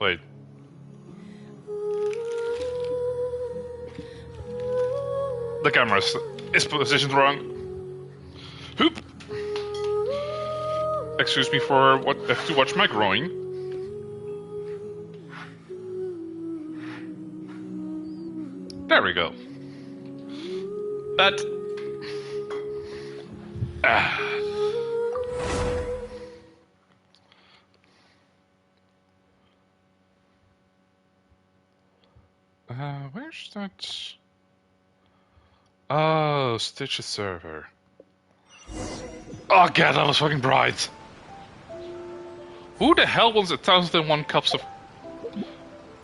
Wait. The camera is positioned wrong. Hoop! Excuse me for what to watch my groin. There we go. That... where's that? Oh, Stitch's server. Oh god, that was fucking bright. Who the hell wants 1001 cups of...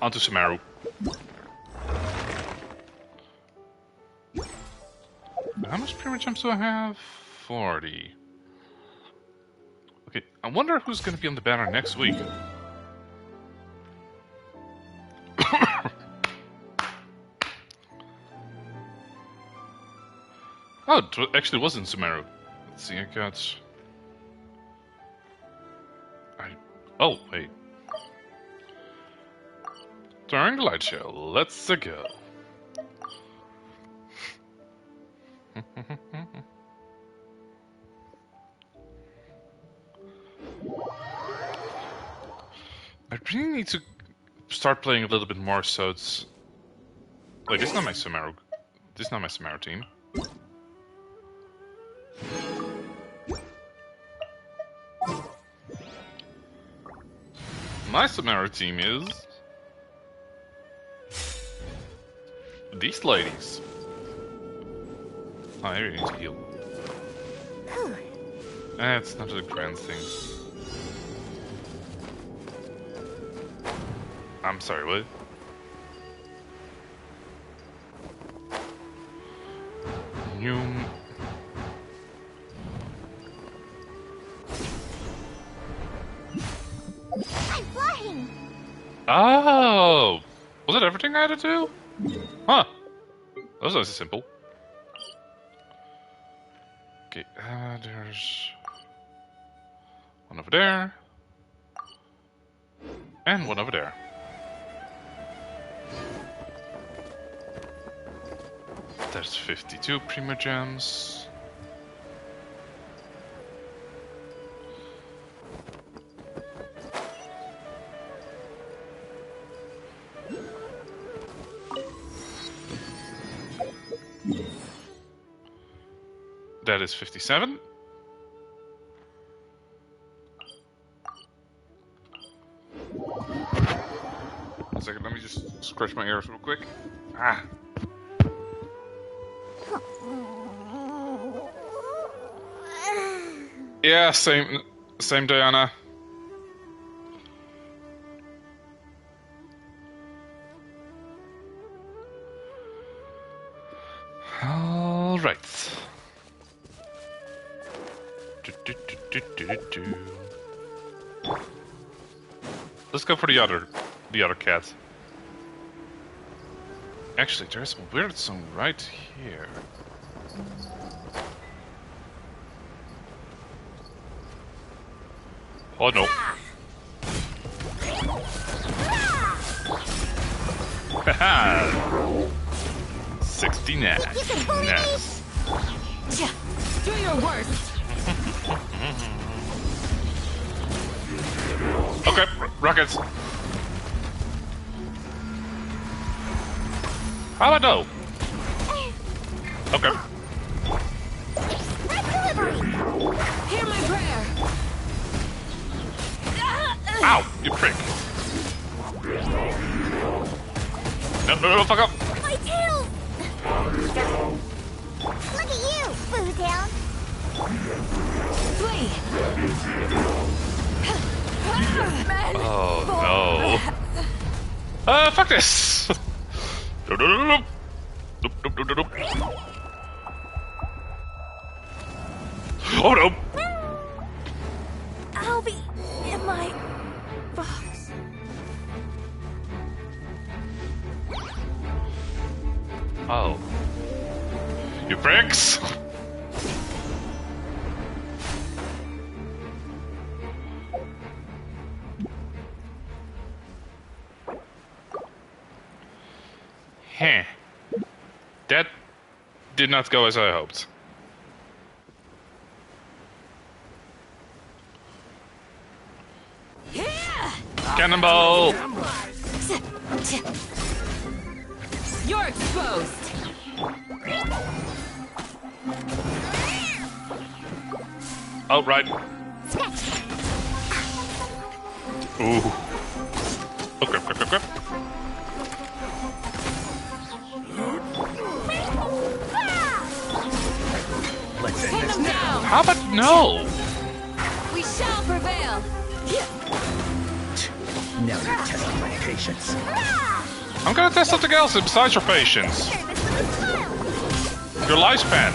onto Samaru? How much primo gems do I have? 40. Okay, I wonder who's gonna be on the banner next week. Oh, it actually was in Samaru. Let's see, I got... Oh, wait. During the light show, let's go. I really need to start playing a little bit more, so it's... Wait, this is not my Samaru. This is not my Samaru team. My Samaru team is... these ladies. Oh, I really need to heal. That's not a grand thing. I'm sorry, what? Noom. I'm flying! Oh! Was that everything I had to do? Huh. That was nice and simple. Okay, there's... one over there. And one over there. There's 52 primo gems. That is 57. One second, let me just scratch my ears real quick. Ah. Yeah, same, Diana. All right. Let's go for the other cat. Actually, there's a weird song right here. Oh no. Haha. 69. Nice. Do your worst. Okay, rockets. How about no? Okay. Hear my prayer. Ow, you prick. No, fuck up. My tail. Look at you, Boo Town. Flee. Oh no. Fuck this. Nope. Oh no. I'll be in my box. Oh. You pricks. Heh. That did not go as I hoped. Cannonball! You're exposed. Oh, right. Ooh. Oh, crap, crap, crap, crap. Pin them down. How about no? We shall prevail. Now you're testing my patience. I'm gonna test something else besides your patience. Your lifespan.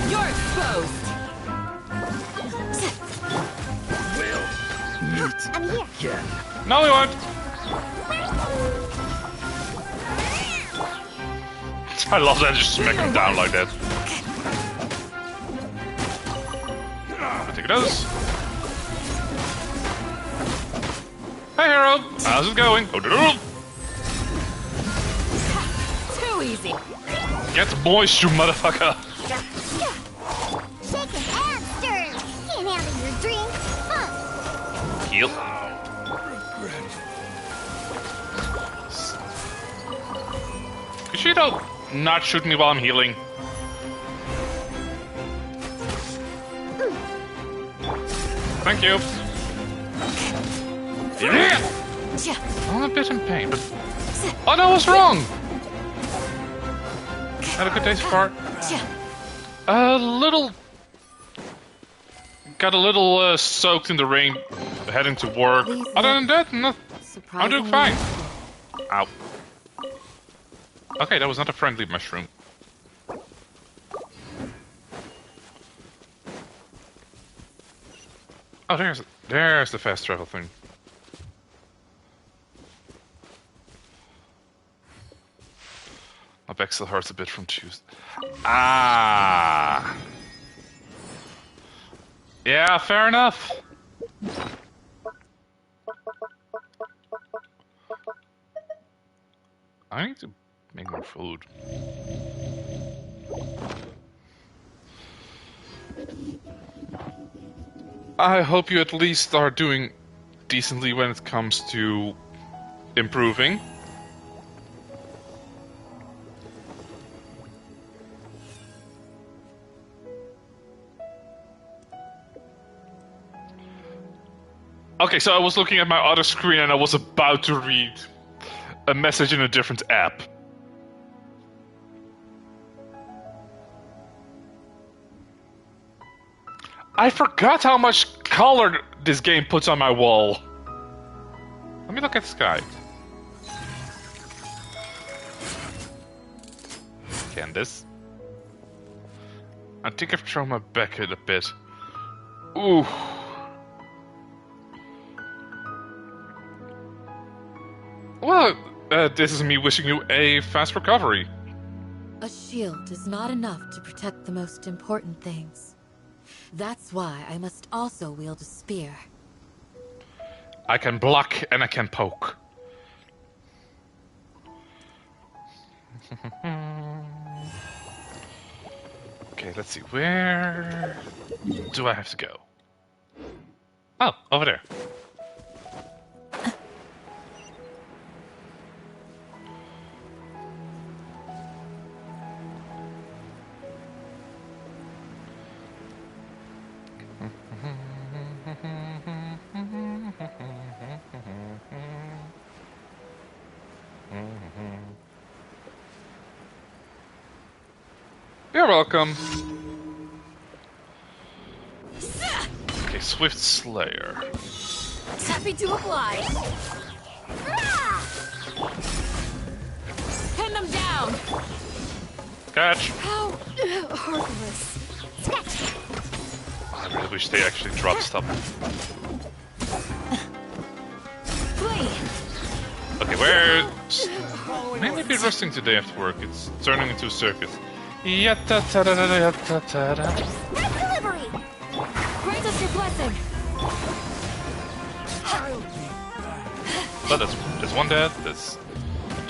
You're exposed. Meet I'm here. again. No, we won't. I love that, just smack him down like that. I take those. Hey, Harold. How's it going? Oh, Too easy. get moist, you motherfucker. Shaking and stirring. Can't handle your drink. Huh. Heal. Could you not shoot me while I'm healing? Thank you. Yeah. I'm a bit in pain, but... Oh, no, I was wrong! Had a good day so far. A little... Got a little soaked in the rain heading to work. Other than that, I'm doing fine. Ow. Okay, that was not a friendly mushroom. Oh, there's the fast travel thing. My back still hurts a bit from Tuesday. Ah. Yeah, fair enough. I need to make more food. I hope you at least are doing decently when it comes to improving. Okay, so I was looking at my other screen and I was about to read a message in a different app. I forgot how much color this game puts on my wall. Let me look at the sky. Candace. I think I've thrown my back in a bit. Ooh. Well, this is me wishing you a fast recovery. A shield is not enough to protect the most important things. That's why I must also wield a spear. I can block and I can poke. Okay, let's see. Where do I have to go? Oh, over there. You're welcome. Okay, Swift Slayer. Happy to oblige. Pin them down. Catch. How heartless. I really wish they actually dropped stuff. Flee. Okay, where? Mainly be resting today after work. It's turning into a circus. Yatta-ta-da-da-da-yatta-ta-da. Delivery. Grant us your blessing. But that's one dead. That's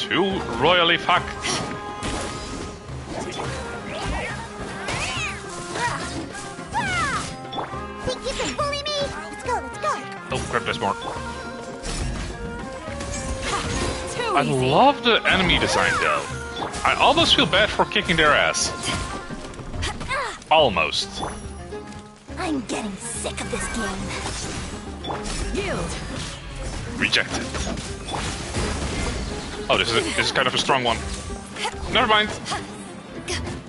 Too royally fucked. Think you can bully me? Let's go, let's go. Oh crap, there's more. I love the enemy design though. I almost feel bad for kicking their ass. Almost. I'm getting sick of this game. Yield. Rejected. Oh, this is kind of a strong one. Never mind.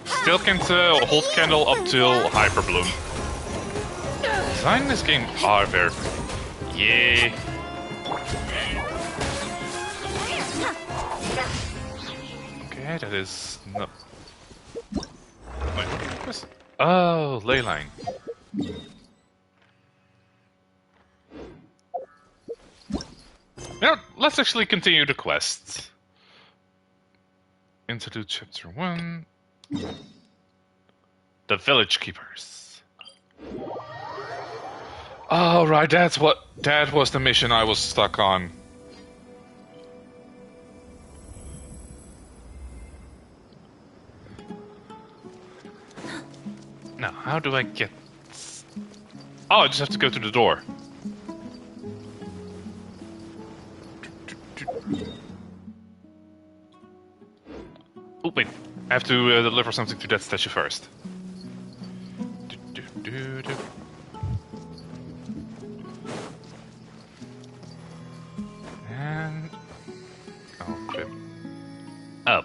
Still can't hold candle up till Hyper Bloom. Design in this game are very... Yeah. Okay, that is... No. Wait, what's... Oh, ley line. Now, let's actually continue the quest. Interlude Chapter 1. The Village Keepers. Oh, right, that was the mission I was stuck on. Now, how do I get... Oh, I just have to go to the door. Oh, wait. I have to deliver something to that statue first. And... Oh, crap. Oh.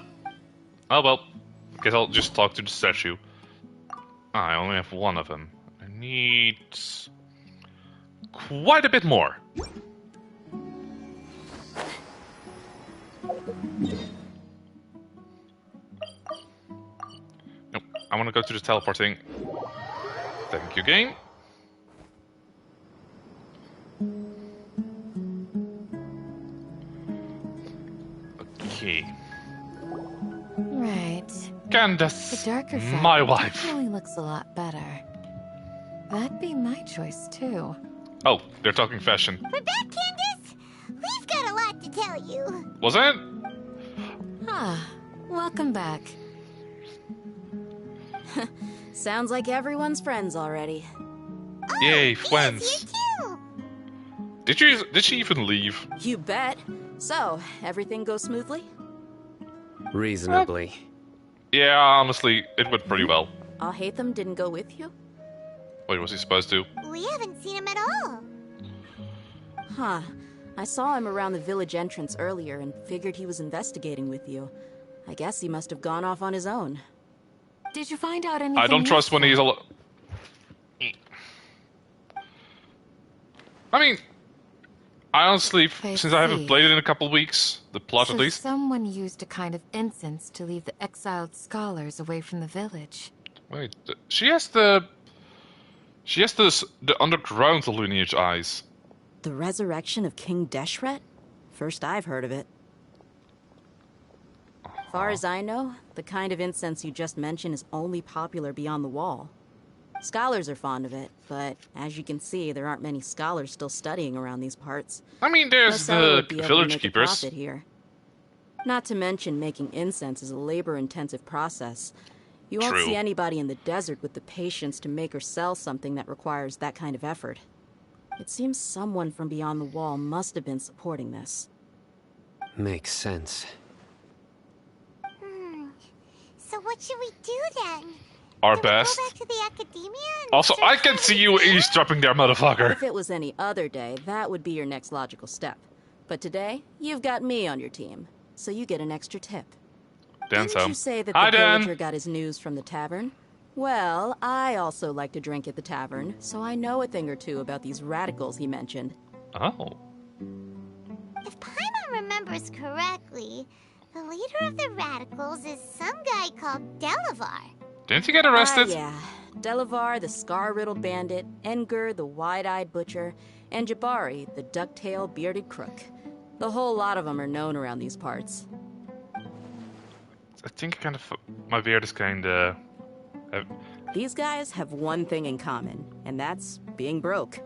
Oh, well. Guess I'll just talk to the statue. I only have one of them. I need... quite a bit more. Nope. I want to go to the teleporting. Thank you, game. Okay. Right. Candace, The darker fabric my wife. definitely looks a lot better. That'd be my choice too. Oh, they're talking fashion. We're back, Candace. We've got a lot to tell you. Was it? Ah, welcome back. Sounds like everyone's friends already. Yay, Ina's friends. here too. Did she even leave? You bet. So, everything goes smoothly? Reasonably. Yeah, honestly, it went pretty well. Alhaitham didn't go with you? Wait, was he supposed to? We haven't seen him at all. Huh. I saw him around the village entrance earlier and figured he was investigating with you. I guess he must have gone off on his own. Did you find out anything? I don't trust when he's alone. I mean, I honestly, I since I haven't see. played it in a couple weeks, the plot So at least. someone used a kind of incense to leave the exiled scholars away from the village. Wait, she has the underground lineage eyes. The resurrection of King Deshret? First I've heard of it. Far as I know, the kind of incense you just mentioned is only popular beyond the wall. Scholars are fond of it, but as you can see, there aren't many scholars still studying around these parts. I mean, No there's seller the would be able to village make a keepers. profit here. Not to mention making incense is a labor-intensive process. You won't True. see anybody in the desert with the patience to make or sell something that requires that kind of effort. It seems someone from beyond the wall must have been supporting this. Makes sense. So what should we do then? Our Do we best. go back to the academia and Also, search I can for see the you key? eavesdropping there, motherfucker. If it was any other day, that would be your next logical step. But today, you've got me on your team, so you get an extra tip. Dan, Didn't so. you say that Hi, the Dan. villager got his news from the tavern? Well, I also like to drink at the tavern, so I know a thing or two about these radicals he mentioned. Oh. If Paimon remembers correctly, the leader of the radicals is some guy called Delavar. Didn't he get arrested? Yeah. Delavar, the scar-riddled bandit, Engur, the wide-eyed butcher, and Jabari, the duck-tailed bearded crook. The whole lot of them are known around these parts. I think kind of my beard is kind of. These guys have one thing in common, and that's being broke.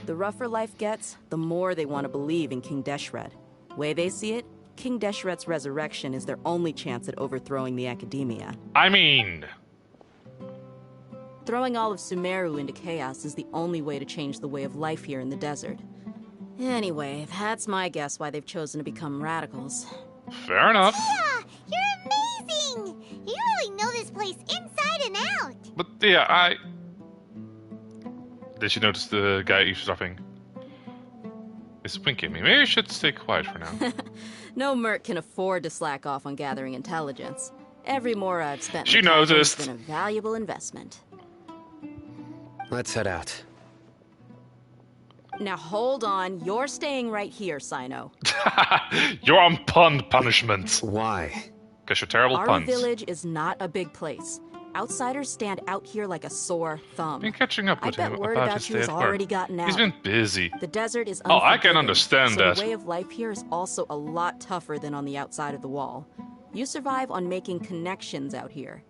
The rougher life gets, the more they want to believe in King Deshret. Way they see it, King Desheret's resurrection is their only chance at overthrowing the Academia. I mean... Throwing all of Sumeru into chaos is the only way to change the way of life here in the desert. Anyway, that's my guess why they've chosen to become radicals. Fair enough. Yeah, you're amazing! You really know this place inside and out. But yeah, Did you notice the guy eavesdropping? He's winking at me. Maybe I should stay quiet for now. No merc can afford to slack off on gathering intelligence. Every mora I've spent She in the cavern noticed. has been a valuable investment. Let's head out. Now hold on, you're staying right here, Sino. You're on pun punishment. Why? Because you're terrible Our puns. village is not a big place. Outsiders stand out here like a sore thumb. Been catching up I with him bet word about about his you day has at work. already gotten out. He's been busy. The desert is Oh, I can unforgiving, understand so that. The way of life here is also a lot tougher than on the outside of the wall. You survive on making connections out here.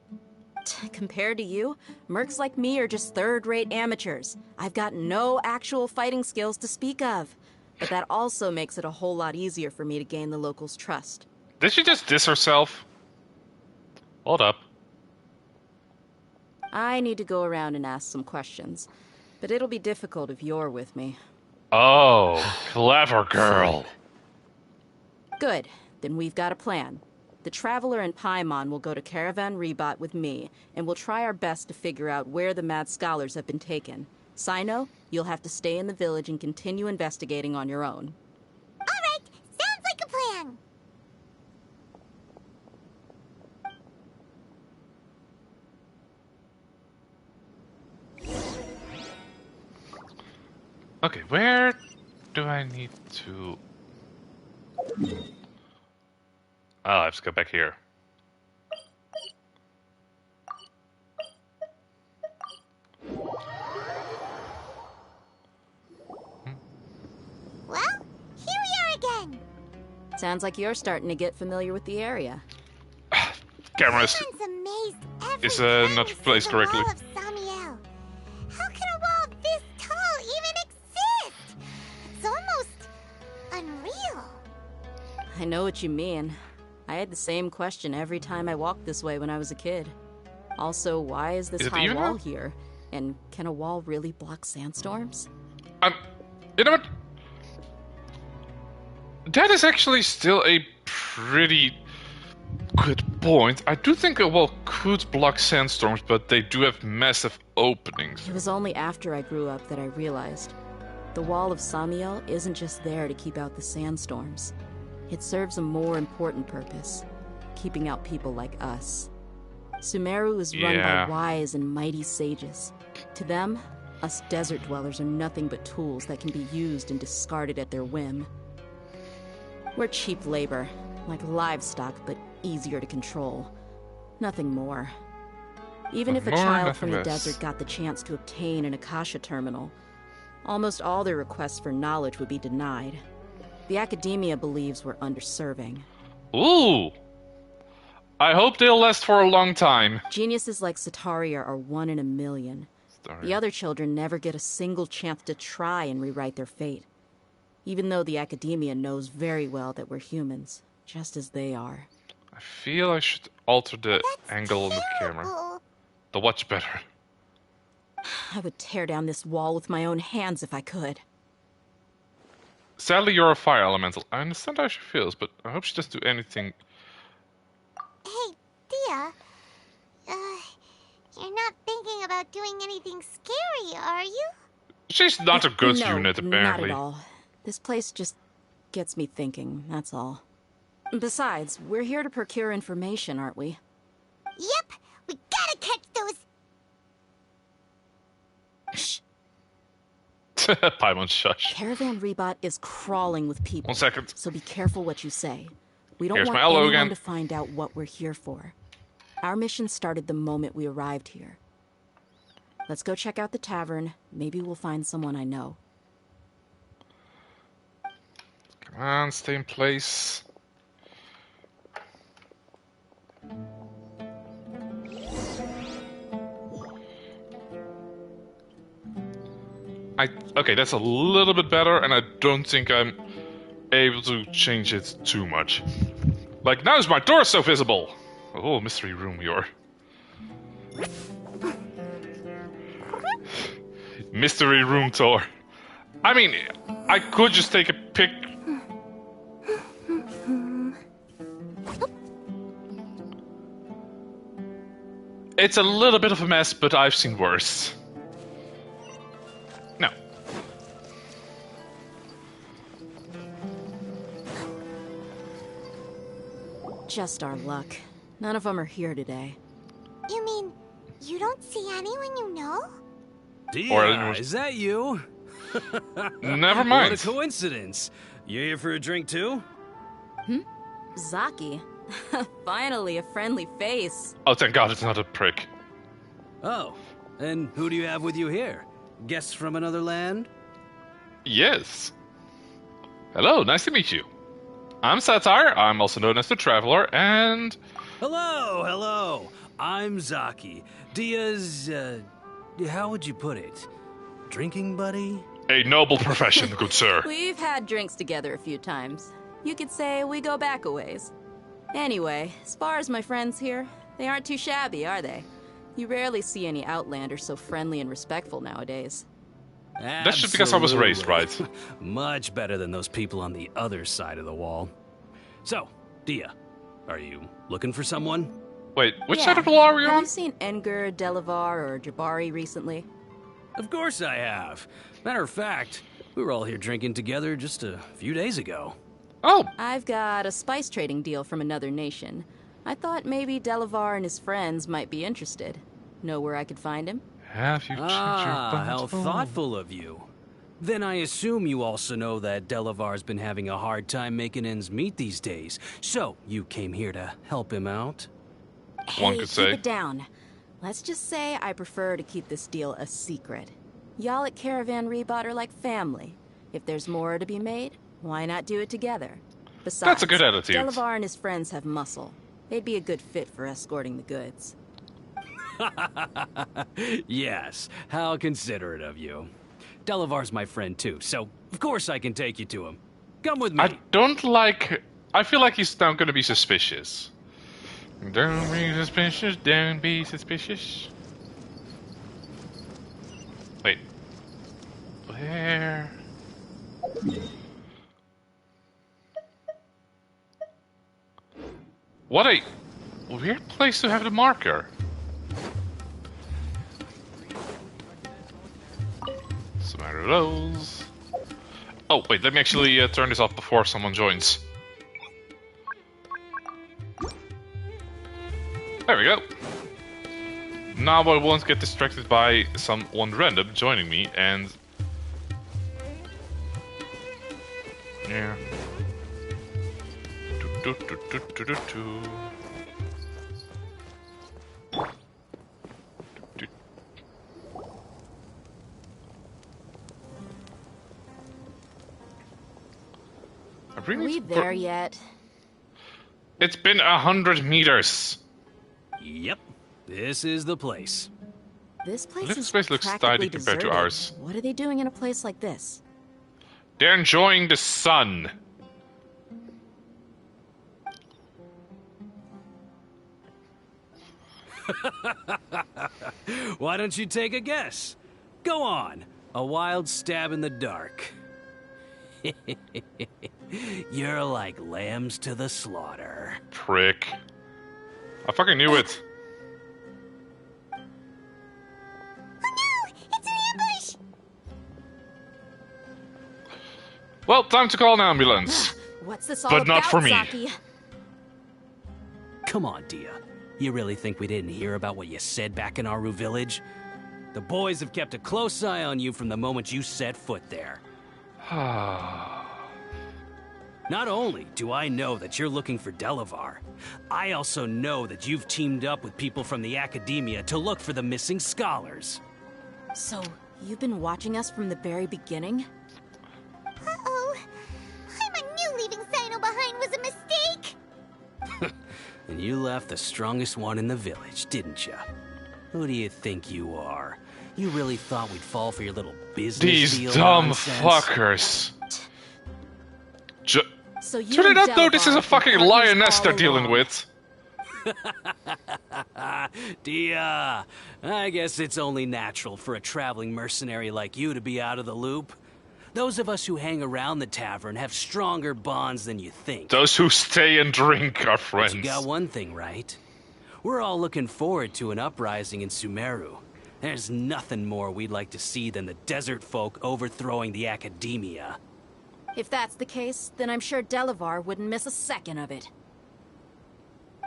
Compared to you, mercs like me are just third-rate amateurs. I've got no actual fighting skills to speak of. But that also makes it a whole lot easier for me to gain the locals' trust. Did she just diss herself? Hold up. I need to go around and ask some questions. But it'll be difficult if you're with me. Oh, clever girl. Good. Then we've got a plan. The Traveler and Paimon will go to Caravan Rebot with me, and we'll try our best to figure out where the Mad Scholars have been taken. Sino, you'll have to stay in the village and continue investigating on your own. All right, sounds like a plan. Okay, where do I need to... Oh, I have to go back here. Well, here we are again. Sounds like you're starting to get familiar with the area. Cameras. Everyone's amazed every Is, time not we see placed the correctly. wall of Samiel. How can a wall this tall even exist? It's almost unreal. I know what you mean. I had the same question every time I walked this way when I was a kid. Also, why is this Is it high even wall now? here? And can a wall really block sandstorms? You know what? That is actually still a pretty good point. I do think a wall could block sandstorms, but they do have massive openings. It was only after I grew up that I realized the wall of Samiel isn't just there to keep out the sandstorms. It serves a more important purpose, keeping out people like us. Sumeru is run Yeah. by wise and mighty sages. To them, us desert dwellers are nothing but tools that can be used and discarded at their whim. We're cheap labor, like livestock, but easier to control. Nothing more. Even if a More, child nothing from the less. desert got the chance to obtain an Akasha terminal, almost all their requests for knowledge would be denied. The Academia believes we're underserving. Ooh! I hope they'll last for a long time. Geniuses like Sataria are 1 in a million. The other children never get a single chance to try and rewrite their fate. Even though the Academia knows very well that we're humans, just as they are. I feel I should alter the angle on the camera. Terrible. To watch better. I would tear down this wall with my own hands if I could. Sadly, you're a fire elemental. I understand how she feels, but I hope she doesn't do anything. Hey, Dia. You're not thinking about doing anything scary, are you? She's not a good No, unit, apparently. not at all. This place just gets me thinking, that's all. Besides, we're here to procure information, aren't we? Yep, we gotta catch those. Shh. Paimon, shush. Caravan Rebot is crawling with people. 1 second. So be careful what you say. We don't Here's want my elbow anyone again. to find out what we're here for. Our mission started the moment we arrived here. Let's go check out the tavern. Maybe we'll find someone I know. Come on, stay in place. Okay, that's a little bit better, and I don't think I'm able to change it too much. Like, now is my torso visible? Oh, mystery room, you're. Mystery room tour. I mean, I could just take a pic. It's a little bit of a mess, but I've seen worse. No. Just our luck. None of them are here today. You mean you don't see anyone you know? Dia, is that you? Never mind. What a coincidence. You here for a drink too? Zaki. Finally, a friendly face. Oh, thank God it's not a prick. Oh, and who do you have with you here? Guests from another land? Yes. Hello, nice to meet you. I'm Satire, I'm also known as the Traveler, and... Hello. I'm Zaki. Dia's, how would you put it? Drinking buddy? A noble profession, good sir. We've had drinks together a few times. You could say we go back a ways. Anyway, as far as my friends here, they aren't too shabby, are they? You rarely see any Outlanders so friendly and respectful nowadays. That's just because I was raised right. Much better than those people on the other side of the wall. So, Dia, are you looking for someone? Wait, which Yeah. side of the wall are we Have on? you seen Edgar, Delavar, or Jabari recently? Of course I have. Matter of fact, we were all here drinking together just a few days ago. Oh, I've got a spice trading deal from another nation. I thought maybe Delavar and his friends might be interested. Know where I could find him? have you checked your How butthole? thoughtful of you. Then I assume you also know that Delavar's been having a hard time making ends meet these days. So, you came here to help him out? One Hey, could keep say. it down. Let's just say I prefer to keep this deal a secret. Y'all at Caravan Rebot are like family. If there's more to be made, why not do it together? Besides, That's a good attitude. Delavar and his friends have muscle. They'd be a good fit for escorting the goods. Yes, how considerate of you. Delavar's my friend too, so of course I can take you to him. Come with me. I don't like... I feel like he's now gonna be suspicious. Don't be suspicious, don't be suspicious. Wait. Where? What a weird place to have the marker. Some of those. Oh, wait, let me actually turn this off before someone joins. There we go. Now I won't get distracted by someone random joining me and... Yeah. Do, do, do, do, do, do, do. Do. I Are really we there yet? It's been 100 meters. Yep, this is the place. This place This is place looks practically tidy compared to deserted. ours. What are they doing in a place like this? They're enjoying the sun. Why don't you take a guess? Go on, a wild stab in the dark. You're like lambs to the slaughter. Prick. I fucking knew it. Oh no! It's an ambush! Well, time to call an ambulance. What's this all But about, not for me. Saki? Come on, Dia. You really think we didn't hear about what you said back in Aru village? The boys have kept a close eye on you from the moment you set foot there. Not only do I know that you're looking for Delavar, I also know that you've teamed up with people from the academia to look for the missing scholars. So, you've been watching us from the very beginning? Uh-oh. I knew leaving Sino behind was a mistake! And you left the strongest one in the village, didn't you? Who do you think you are? You really thought we'd fall for your little business These deal dumb nonsense? fuckers. So you Do they and not know this is Delvar a fucking have been partners lioness all they're dealing along. with? Dia, I guess it's only natural for a traveling mercenary like you to be out of the loop. Those of us who hang around the tavern have stronger bonds than you think. Those who stay and drink are But friends. you got one thing right. We're all looking forward to an uprising in Sumeru. There's nothing more we'd like to see than the desert folk overthrowing the academia. If that's the case, then I'm sure Delavar wouldn't miss a second of it.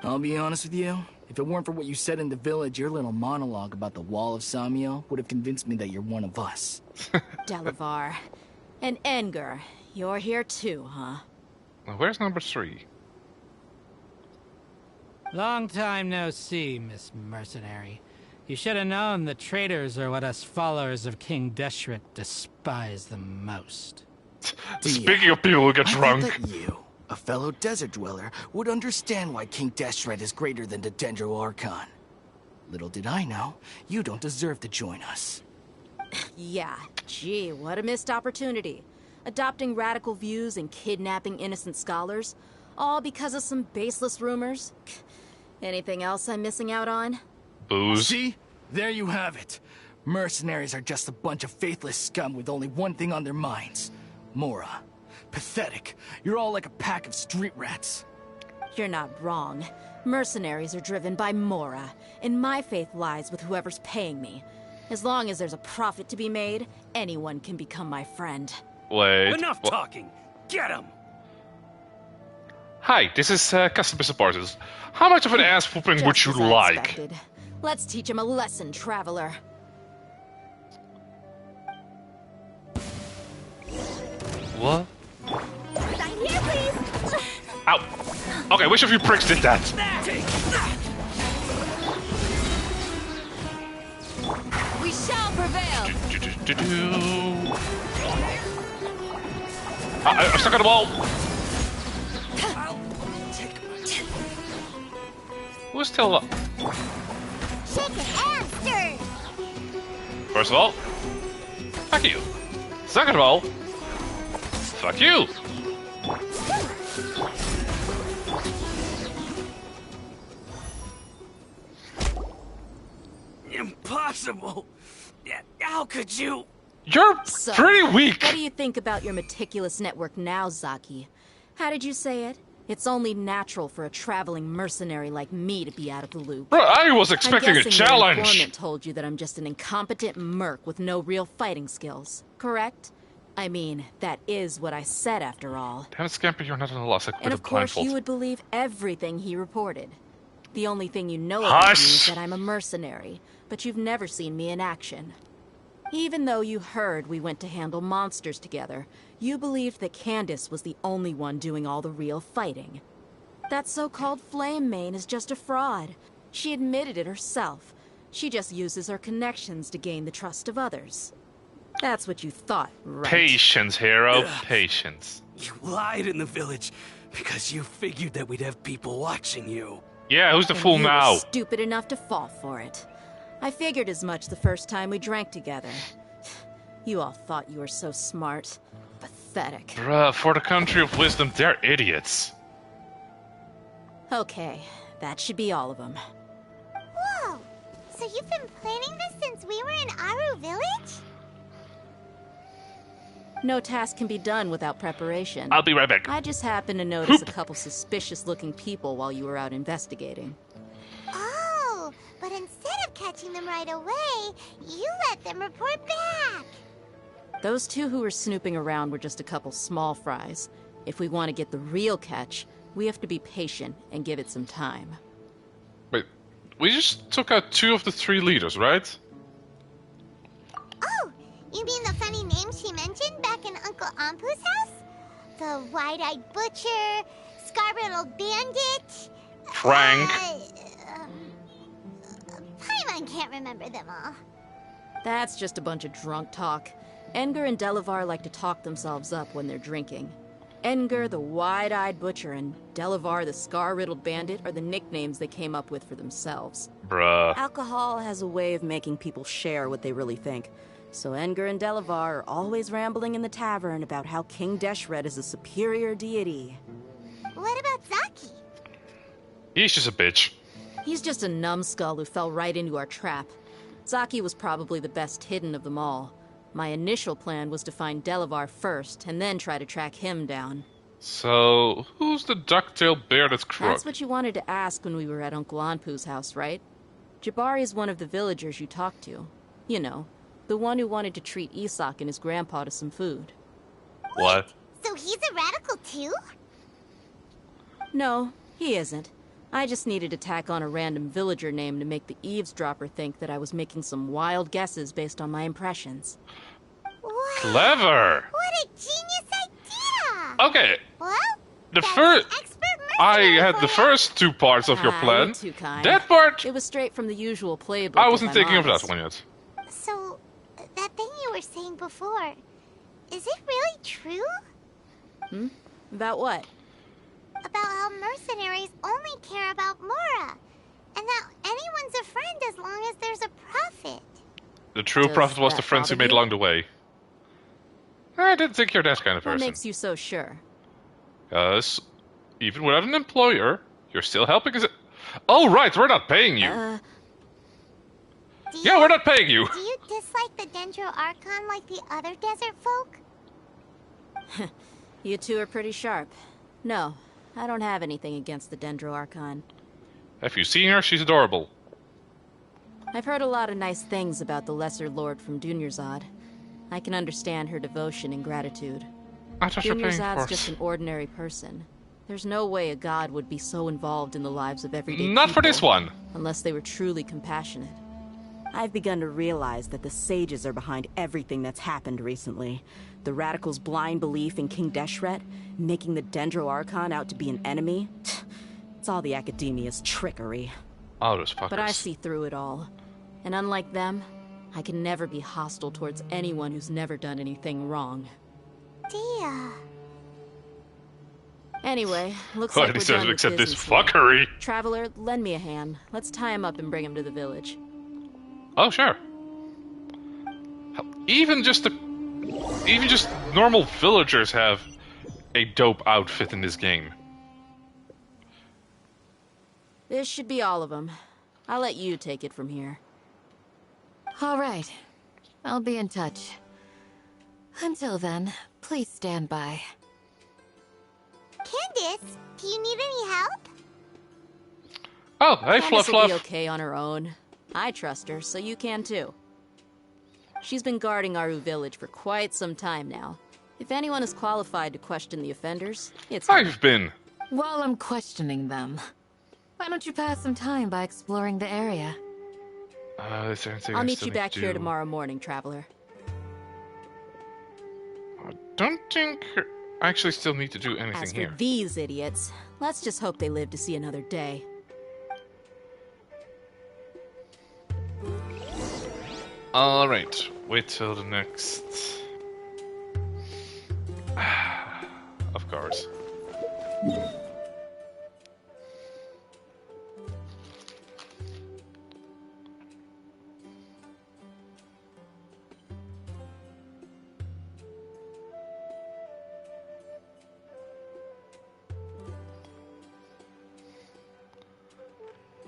I'll be honest with you. If it weren't for what you said in the village, your little monologue about the Wall of Samiel would have convinced me that you're one of us. Delavar. And Enger, you're here too, huh? Now, where's number 3? Long time no see, Miss Mercenary. You should have known the traitors are what us followers of King Deshret despise the most. Speaking of people who get I drunk. thought that you, a fellow desert dweller, would understand why King Deshret is greater than the Dendro Archon. Little did I know, you don't deserve to join us. Yeah, gee, what a missed opportunity. Adopting radical views and kidnapping innocent scholars, all because of some baseless rumors. Anything else I'm missing out on? Booze. See? There you have it. Mercenaries are just a bunch of faithless scum with only one thing on their minds. Mora. Pathetic. You're all like a pack of street rats. You're not wrong. Mercenaries are driven by Mora, and my faith lies with whoever's paying me. As long as there's a profit to be made, anyone can become my friend. Wait. Enough talking! Get him! Hi, this is customer support. How much of an ass whooping would Just you as I like? expected. Let's teach him a lesson, traveler. What? Sign here, please. Ow. Okay, which of you pricks did that? We shall prevail! I'm stuck on the wall. Who's still up? Shaken and stirred. First of all, fuck you. Second of all, fuck you. Impossible! How could you? You're So, pretty weak. What do you think about your meticulous network now, Zaki? How did you say it? It's only natural for a traveling mercenary like me to be out of the loop. Bro, I was expecting I'm a guessing Your challenge. informant told you that I'm just an incompetent merc with no real fighting skills, correct? I mean, that is what I said after all. Damn it, Scamper, you're not on the loss. I quit And a of course, blindfold. you would believe everything he reported. The only thing you know about me is Hush! that I'm a mercenary, but you've never seen me in action. Even though you heard we went to handle monsters together, you believed that Candace was the only one doing all the real fighting. That so-called Flame Mane is just a fraud. She admitted it herself. She just uses her connections to gain the trust of others. That's what you thought, right? Patience, hero. Patience. You lied in the village because you figured that we'd have people watching you. Yeah, who's the And fool you now? were stupid enough to fall for it. I figured as much the first time we drank together. You all thought you were so smart. Pathetic. Bruh, for the country of wisdom, they're idiots. Okay, that should be all of them. Whoa! So you've been planning this since we were in Aru Village? No task can be done without preparation. I'll be right back. I just happened to notice a couple suspicious-looking people while you were out investigating. Oh, but instead of catching them right away, you let them report back. Those two who were snooping around were just a couple small fries. If we want to get the real catch, we have to be patient and give it some time. Wait, we just took out 2 of the 3 leaders, right? Oh, you mean the funny name she mentioned back in Uncle Ampu's house? The wide-eyed butcher, scar-riddled bandit... Frank. Paimon can't remember them all. That's just a bunch of drunk talk. Enger and Delavar like to talk themselves up when they're drinking. Enger, the wide-eyed butcher, and Delavar, the scar-riddled bandit, are the nicknames they came up with for themselves. Bruh. Alcohol has a way of making people share what they really think. So Edgar and Delavar are always rambling in the tavern about how King Deshret is a superior deity. What about Zaki? He's just a bitch. He's just a numbskull who fell right into our trap. Zaki was probably the best hidden of them all. My initial plan was to find Delavar first, and then try to track him down. So, who's the duck-tailed bear that's crook? That's what you wanted to ask when we were at Uncle Anpu's house, right? Jabari is one of the villagers you talked to. You know, the one who wanted to treat Isak and his grandpa to some food. What? So he's a radical too? No, he isn't. I just needed to tack on a random villager name to make the eavesdropper think that I was making some wild guesses based on my impressions. Wow. Clever! What a genius idea! Okay, Well, the that's first... expert I mercenary had for the you. first two parts of your Ah, plan. you're too kind. That part, It was straight from the usual playbook. I if wasn't I'm thinking of that honest. one yet. So, that thing you were saying before, is it really true? About what? About how mercenaries only care about Mora, and that anyone's a friend as long as there's a profit. The true Does prophet was that the friends you bother made you? along the way. I didn't think you're that kind of What person. makes you so sure? Because even without an employer, you're still helping us. Oh, right, we're not paying you. Do Yeah, we're not paying you. Do you dislike the Dendro Archon like the other desert folk? You two are pretty sharp. No, I don't have anything against the Dendro Archon. Have you seen her? She's adorable. I've heard a lot of nice things about the Lesser Lord from Dunyarzad. I can understand her devotion and gratitude. I thought you were paying Dunyarzad's for just an it. ordinary person. There's no way a god would be so involved in the lives of everyday people. Not for this one. Unless they were truly compassionate. I've begun to realize that the sages are behind everything that's happened recently. The radicals' blind belief in King Deshret, making the Dendro Archon out to be an enemy. It's all the academia's trickery. Oh, those fuckers. But I see through it all. And unlike them, I can never be hostile towards anyone who's never done anything wrong. Dear. Anyway, looks Well, like he we're says done with accept this business here. fuckery. Traveler, lend me a hand. Let's tie him up and bring him to the village. Oh, sure. Even just normal villagers have a dope outfit in this game. This should be all of them. I'll let you take it from here. All right. I'll be in touch. Until then, please stand by. Candace, do you need any help? Oh, hey, Candace Fluff will be Fluff. okay on her own. I trust her, so you can too. She's been guarding Aru village for quite some time now. If anyone is qualified to question the offenders, it's her. I've been. While I'm questioning them, why don't you pass some time by exploring the area? Is there anything I'll I meet still you need back to here do? tomorrow morning, Traveler. I don't think I actually still need to do anything As for here. these idiots, let's just hope they live to see another day. Alright, wait till the next... Of course.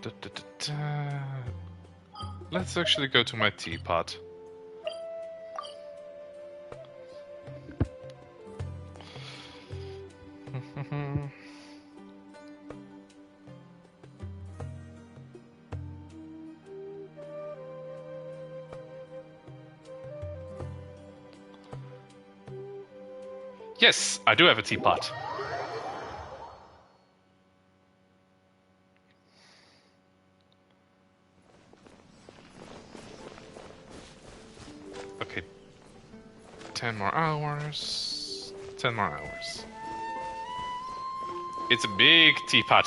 Da, da, da, da. Let's actually go to my teapot. Yes, I do have a teapot. Okay. 10 more hours. 10 more hours. It's a big teapot.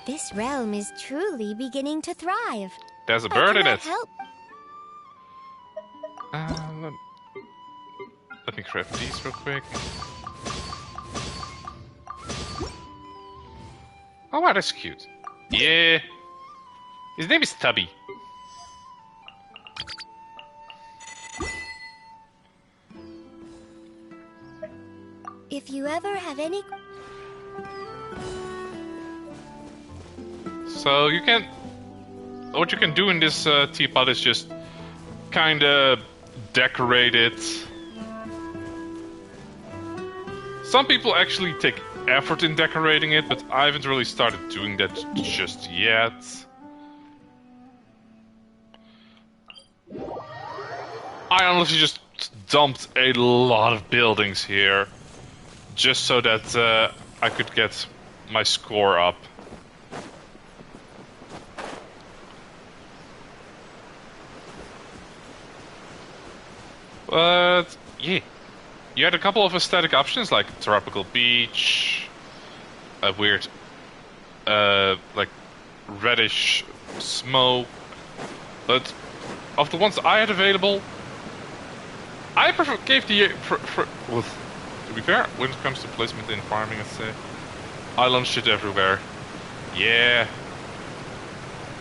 This realm is truly beginning to thrive. There's a bird in it. Help. Let me grab these real quick. Oh wow, that's cute. Yeah. His name is Tubby. If you ever have any... So you can... What you can do in this teapot is just kinda decorate it. Some people actually take effort in decorating it, but I haven't really started doing that just yet. I honestly just dumped a lot of buildings here, just so that I could get my score up. But yeah, you had a couple of aesthetic options like tropical beach, a weird, like reddish smoke. But of the ones I had available, I gave the well, to be fair, when it comes to placement in farming, I'd say I launched it everywhere. Yeah,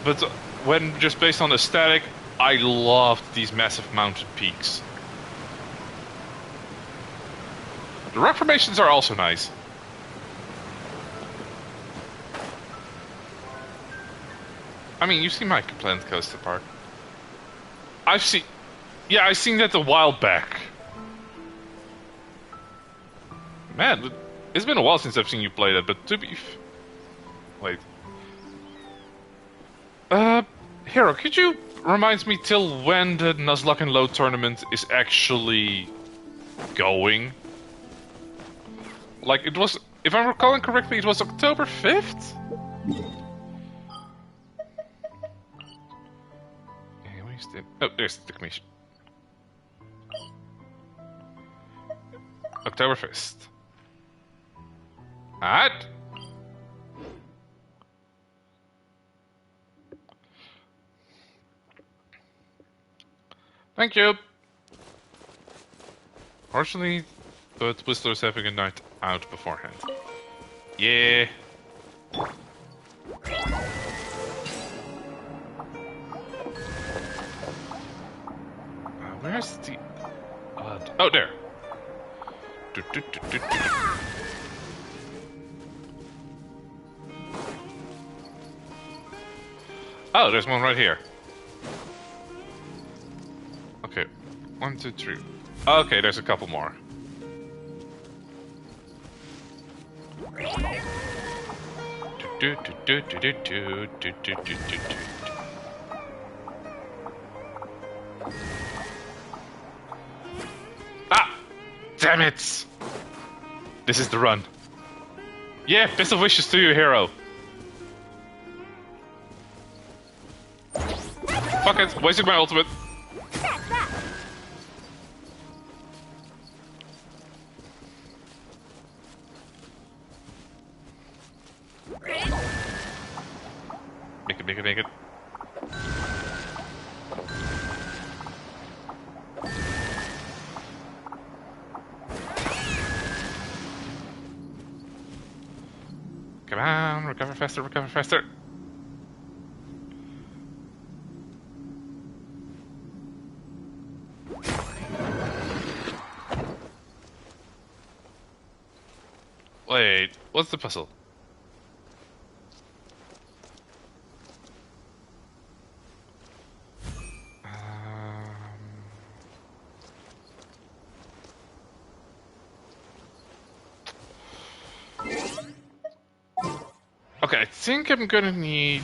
but when just based on aesthetic, I loved these massive mountain peaks. The rock formations are also nice. I mean, you've seen my planned coastal park. I've seen that a while back. Man, it's been a while since I've seen you play that, but to be... Wait. Hero, could you remind me till when the Nuzlocke and Load tournament is actually going? Like, it was... If I'm recalling correctly, it was October 5th? Oh, there's the commission. October 1st. Alright. Thank you. Fortunately, but Whistler's having a night out beforehand. Yeah. Where's the... oh, there. Oh, there's one right here. Okay. 1, 2, 3. Okay, there's a couple more. Ah! Damn it! This is the run. Yeah, best of wishes to you, hero. Fuck it, wasting my ultimate. Make it. Come on, recover faster. Wait, what's the puzzle? Okay, I think I'm gonna need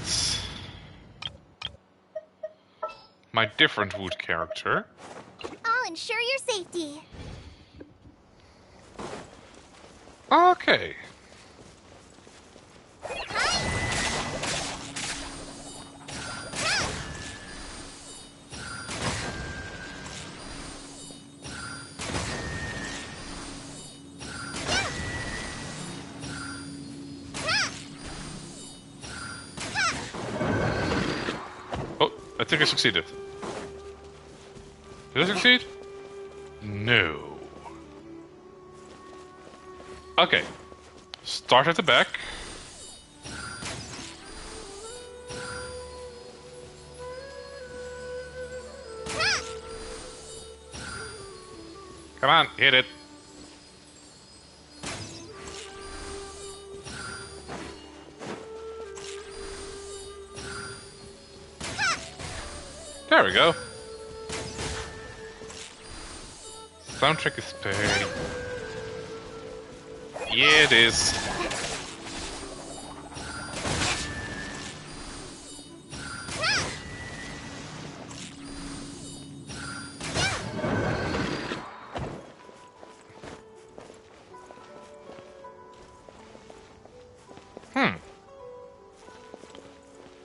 my different wood character. I'll ensure your safety. Okay. Oh, I think I succeeded. Did I succeed? No. Okay. Start at the back. Come on, hit it. There we go. Soundtrack is pretty. Yeah, it is.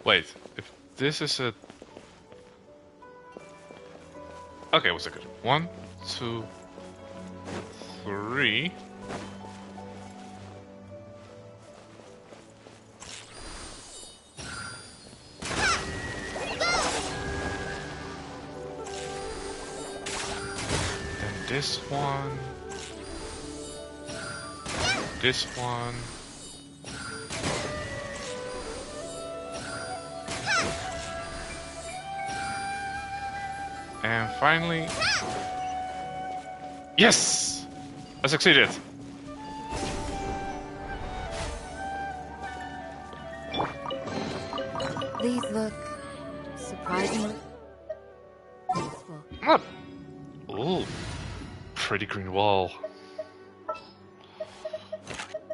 Wait, if this is a... Okay, what's it good? 1, 2, 3... Then this one... This one... And finally... Yes! I succeeded! These look surprisingly useful. Oh. Ooh. Pretty green wall.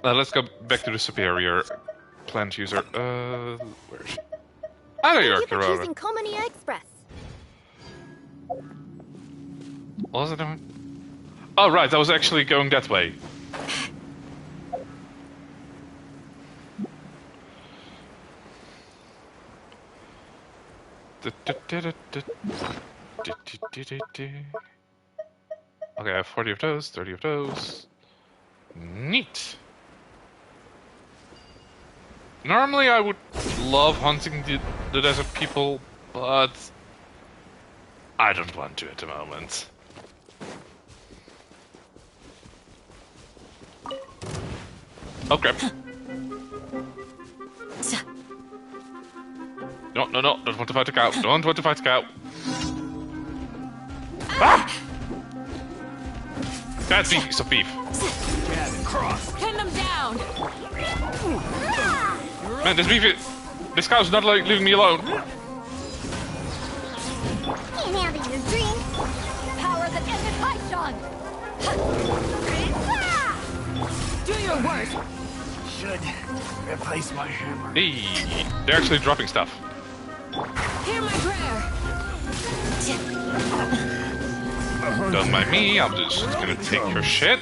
Let's go back to the superior plant user. Where is she? Ah, there you are, Thank you for Kirara. choosing Comania Express. What was it doing? Oh, right, I was actually going that way. Okay, I have 40 of those, 30 of those. Neat. Normally I would love hunting the desert people, but I don't want to at the moment. Oh crap. No, no, no, don't want to fight a cow. Don't want to fight a cow. Ah! That's piece of beef. Pin them down! Man, this cow's not like leaving me alone. Can't have your dream. Power that ended Python! Do your worst! Should replace my hammer. Hey, they're actually dropping stuff. Hear my prayer! Don't mind me, I'm just gonna take your shit.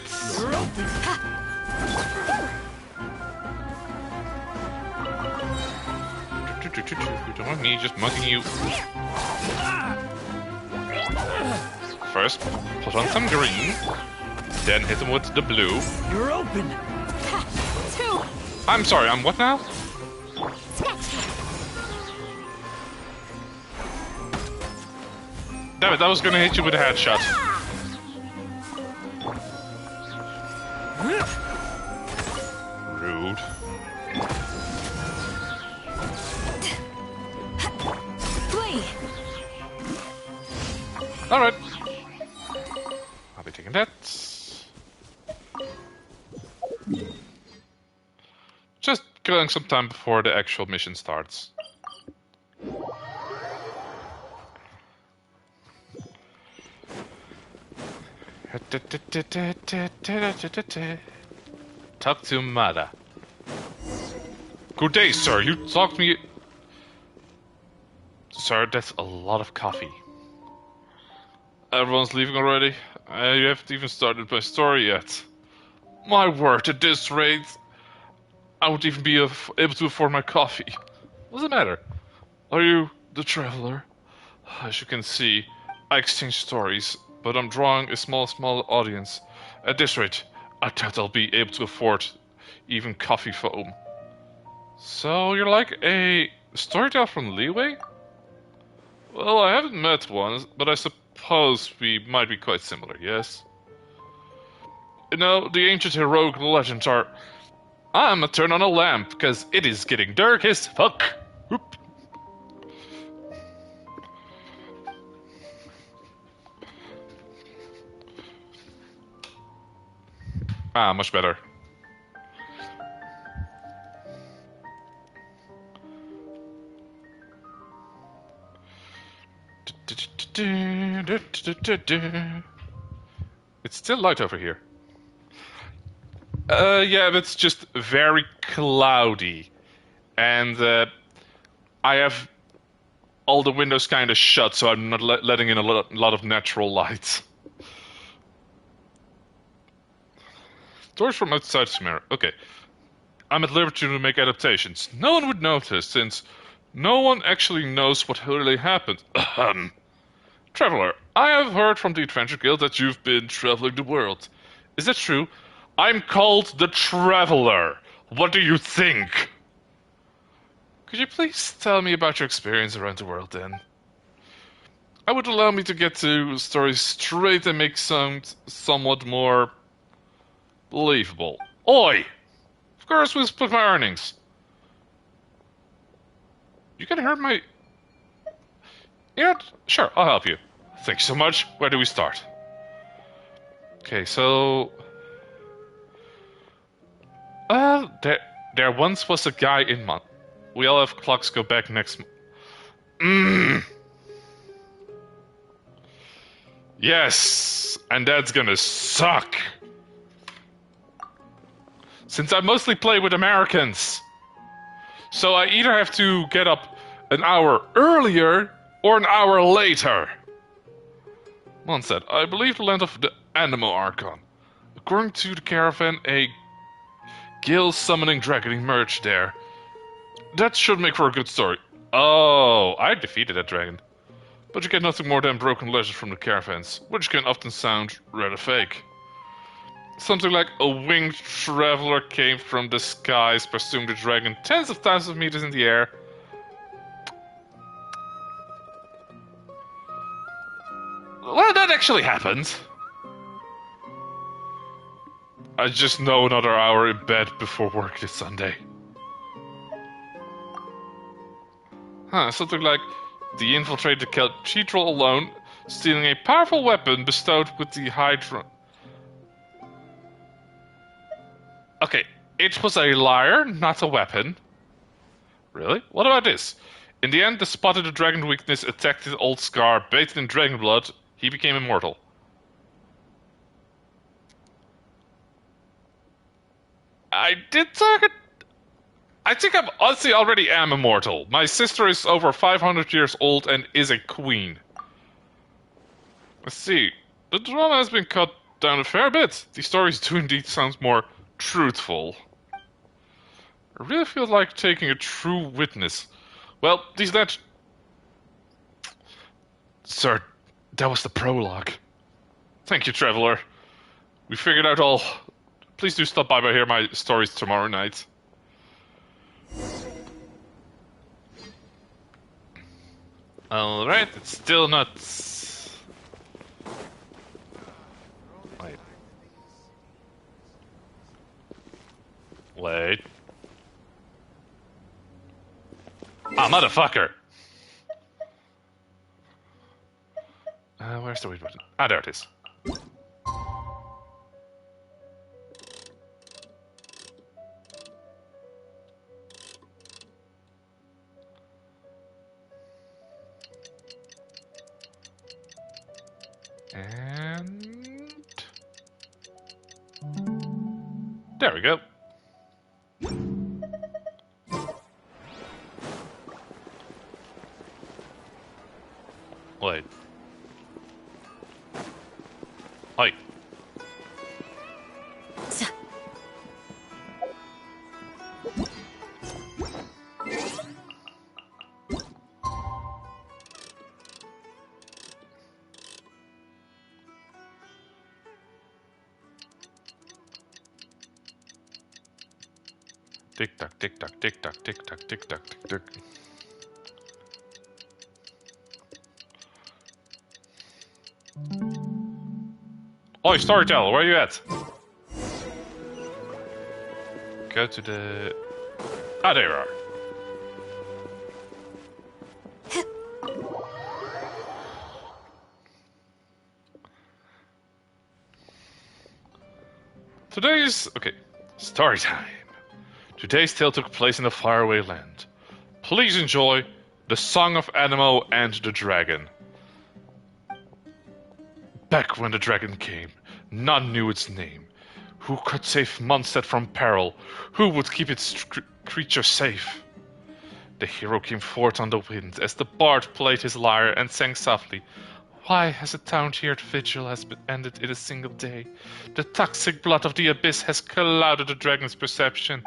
Don't mind me, just mugging you. First, put on some green, then hit him with the blue. You're open. Two! I'm sorry, I'm what now? Damn it, I was gonna hit you with a headshot. Rude. Flee! Alright. I'll be taking that. Just killing some time before the actual mission starts. Talk to Mada. Good day, sir. You talked to me... Sir, that's a lot of coffee. Everyone's leaving already? You haven't even started my story yet. My word, at this rate, I would even be able to afford my coffee. What's the matter? Are you the traveler? As you can see, I exchange stories, but I'm drawing a small audience. At this rate, I doubt I'll be able to afford even coffee foam. So you're like a storyteller from Leeway? Well, I haven't met one, but I suppose we might be quite similar, yes? You know, the ancient heroic legends are... I'm a turn on a lamp, because it is getting dark as fuck. Whoop. Ah, much better. It's still light over here. Yeah, but it's just very cloudy. And I have all the windows kind of shut, so I'm not letting in a lot of natural light. Doors from outside this mirror. Okay. I'm at liberty to make adaptations. No one would notice, since no one actually knows what really happened. Traveler, I have heard from the Adventure Guild that you've been traveling the world. Is that true? I'm called the Traveler. What do you think? Could you please tell me about your experience around the world, then? I would allow me to get to stories straight and make sound somewhat more believable. Oi! Of course we'll split my earnings. You can hurt my... Yeah, sure, I'll help you. Thank you so much. Where do we start? Okay, so... There once was a guy in month. We all have clocks go back next month. Yes, and that's gonna suck. Since I mostly play with Americans. So I either have to get up an hour earlier or an hour later. One said, I believe the land of the Anemo Archon. According to the caravan, a Gale summoning dragon emerged there. That should make for a good story. Oh, I defeated that dragon. But you get nothing more than broken legends from the caravans, which can often sound rather fake. Something like a winged traveler came from the skies, pursuing the dragon tens of thousands of meters in the air. Well, that actually happened. I just know another hour in bed before work this Sunday. Something like the infiltrated cathedral alone, stealing a powerful weapon bestowed with the Hydra. Okay, it was a liar, not a weapon. Really? What about this? In the end, the spotted the dragon weakness, attacked his old scar, bathed in dragon blood, he became immortal. I did target... I think I honestly already am immortal. My sister is over 500 years old and is a queen. Let's see. The drama has been cut down a fair bit. The stories do indeed sound more truthful. I really feel like taking a true witness. Well, these that... Sir, that was the prologue. Thank you, Traveler. We figured out all... Please do stop by hear my stories tomorrow night. Alright, it's still not... Wait. Wait. Ah, motherfucker! Where's the wait button? Ah, there it is. And... There we go. Wait. Oi. Tick tock, tick tock, tick tock, tick tock, tick tock, tick tock. Oi, storyteller, where are you at? Go to the... Ah, there you are. Today's... Okay, story time. Today's tale took place in a faraway land. Please enjoy The Song of Anemo and the Dragon. Back when the dragon came, none knew its name. Who could save Mondstadt from peril? Who would keep its creature safe? The hero came forth on the wind as the bard played his lyre and sang softly. Why has a town-tiered vigil ended in a single day? The toxic blood of the abyss has clouded the dragon's perception.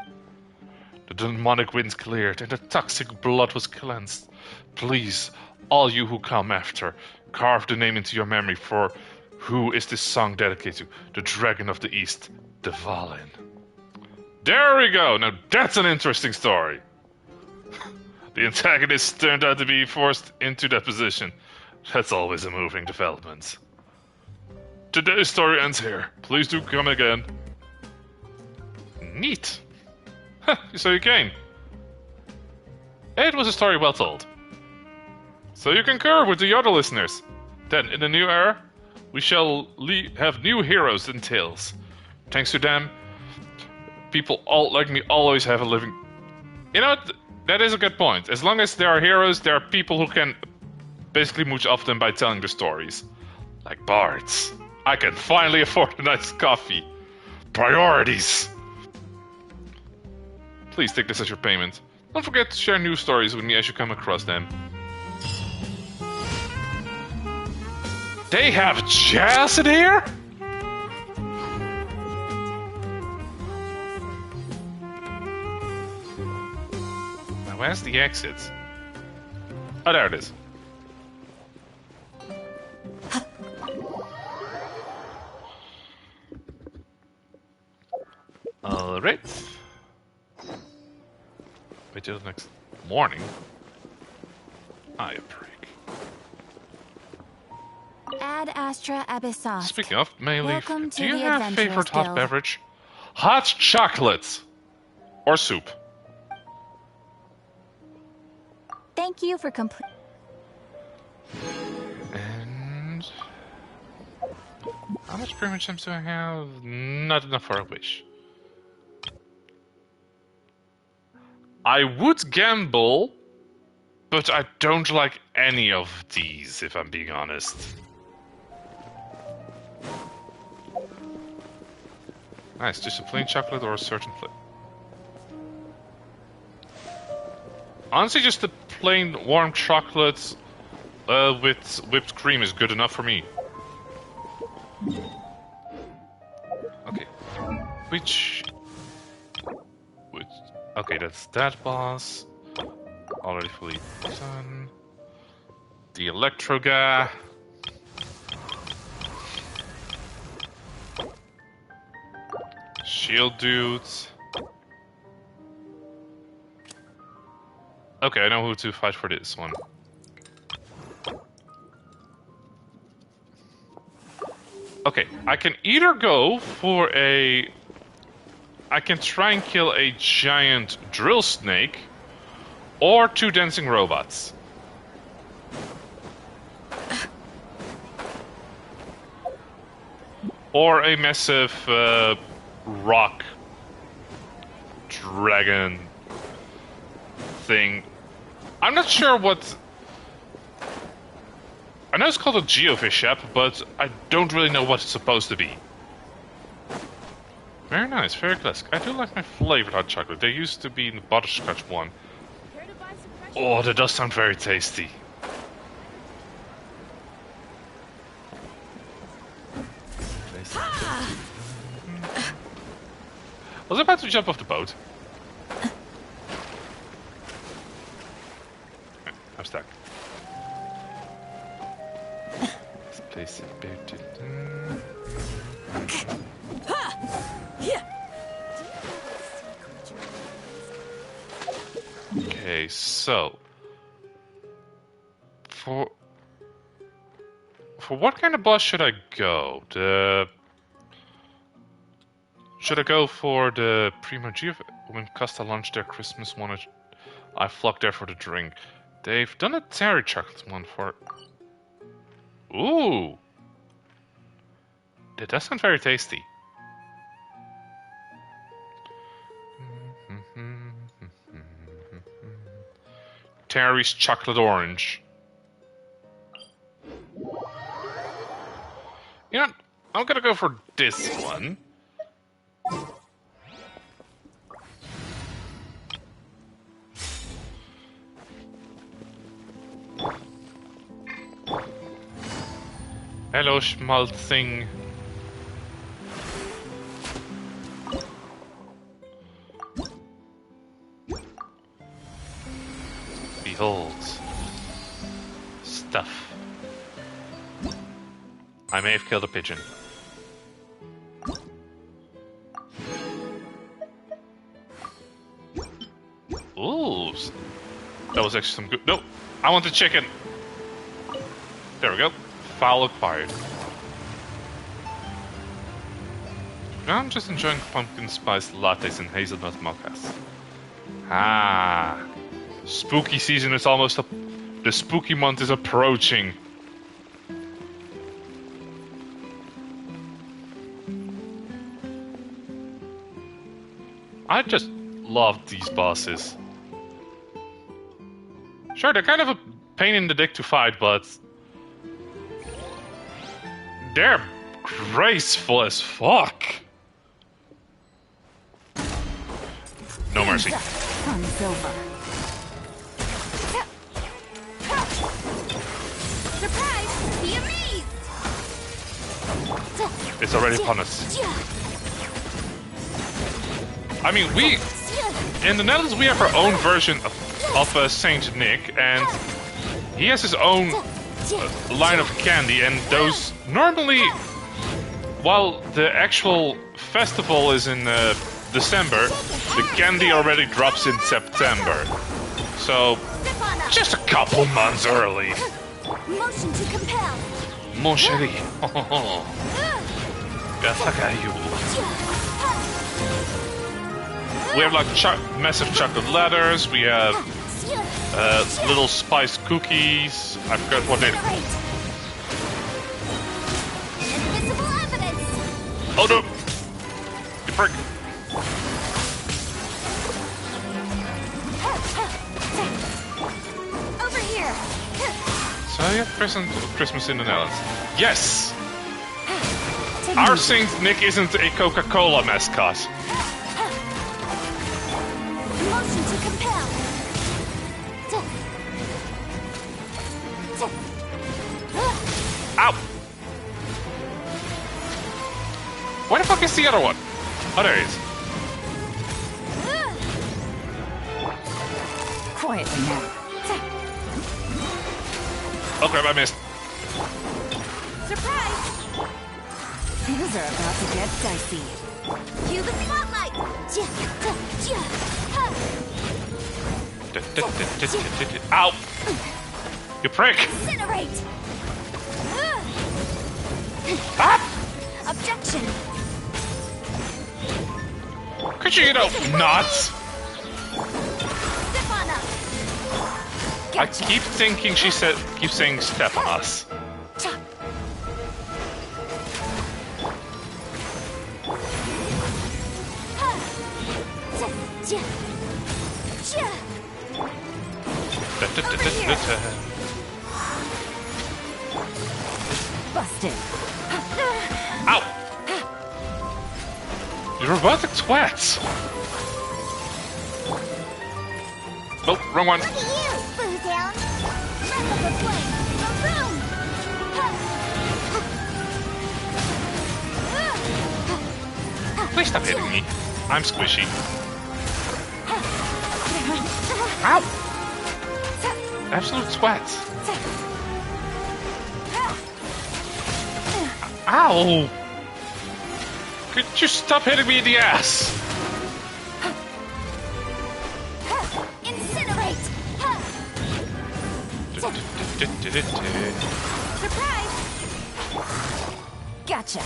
The demonic wind cleared and the toxic blood was cleansed. Please, all you who come after, carve the name into your memory, for who is this song dedicated to? The Dragon of the East, Dvalin. There we go! Now that's an interesting story. The antagonist turned out to be forced into that position. That's always a moving development. Today's story ends here. Please do come again. Neat. So you came. It was a story well told. So you concur with the other listeners. Then, in the new era, we shall have new heroes and tales. Thanks to them, people like me always have a living... You know, that is a good point. As long as there are heroes, there are people who can basically mooch off them by telling the stories. Like bards. I can finally afford a nice coffee. Priorities! Please take this as your payment. Don't forget to share news stories with me as you come across them. They have jazz in here? Now where's the exit? Oh, there it is. Alright. Wait till the next morning. I break. Ad Astra Abyssoft. Speaking of, Mayleaf, Welcome to do you the have Adventurers favorite hot Guild. beverage? Hot chocolate! Or soup. Thank you for complete. And... how much primo gems do I have? Not enough for a wish. I would gamble, but I don't like any of these, if I'm being honest. Nice, just a plain chocolate or a certain flavor. Honestly, just a plain warm chocolate with whipped cream is good enough for me. Okay. Which... okay, that's that boss. Already fully done. The Electro guy. Shield dudes. Okay, I know who to fight for this one. Okay, I can either go for a... I can try and kill a giant drill snake, or 2 dancing robots. Or a massive rock dragon thing. I'm not sure what... I know it's called a geofish app, but I don't really know what it's supposed to be. Very nice, very classic. I do like my flavored hot chocolate. There used to be in the butterscotch one. Oh, that does sound very tasty. I was about to jump off the boat. I'm stuck. This place is built. Okay, so for what kind of boss should I go? Should I go for the Primo Geo? When Costa launched their Christmas one, I flocked there for the drink. They've done a Terry chocolate one for... Ooh! That does sound very tasty. Terry's chocolate orange. go for this one. Hello, schmaltzing. Behold. Stuff. I may have killed a pigeon. Ooh. That was actually some good... No! I want the chicken! There we go. Foul acquired. Now I'm just enjoying pumpkin spice lattes and hazelnut mochas. Ah. Spooky season is almost up. The spooky month is approaching. I just love these bosses. Sure, they're kind of a pain in the dick to fight, but they're graceful as fuck. No mercy. Fun's over. Surprise! Be amazed! It's already upon us. I mean, we... In the Netherlands, we have our own version of Saint Nick, and he has his own line of candy, and those... Normally, while the actual festival is in December, the candy already drops in September. So, just a couple months early. Motion to compel. Mon chéri. We have like massive chocolate ladders. We have little spiced cookies. I forgot what they. Invisible evidence. Oh no! You prick! Over here. So you have Christmas in the Netherlands. Yes! Our Saint Nick isn't a Coca-Cola mascot. Motion to compel. Ow! Where the fuck is the other one? Oh, there he is. Quietly now. Oh crap, I missed. Surprise! Things are about to get dicey. Cue the spotlight. Ow! You prick! Incinerate. Ah! Objection. Could you, not? Step on up. I keep thinking she said, keep saying step on us. Busted. Ow! You robotic twats! Oh, wrong one. Look at you, Boozound. Breath of the flame. Boom. Please stop hitting me. I'm squishy. Ow! Absolute twats. Ow! Could you stop hitting me in the ass? Incinerate. Surprise. Gotcha.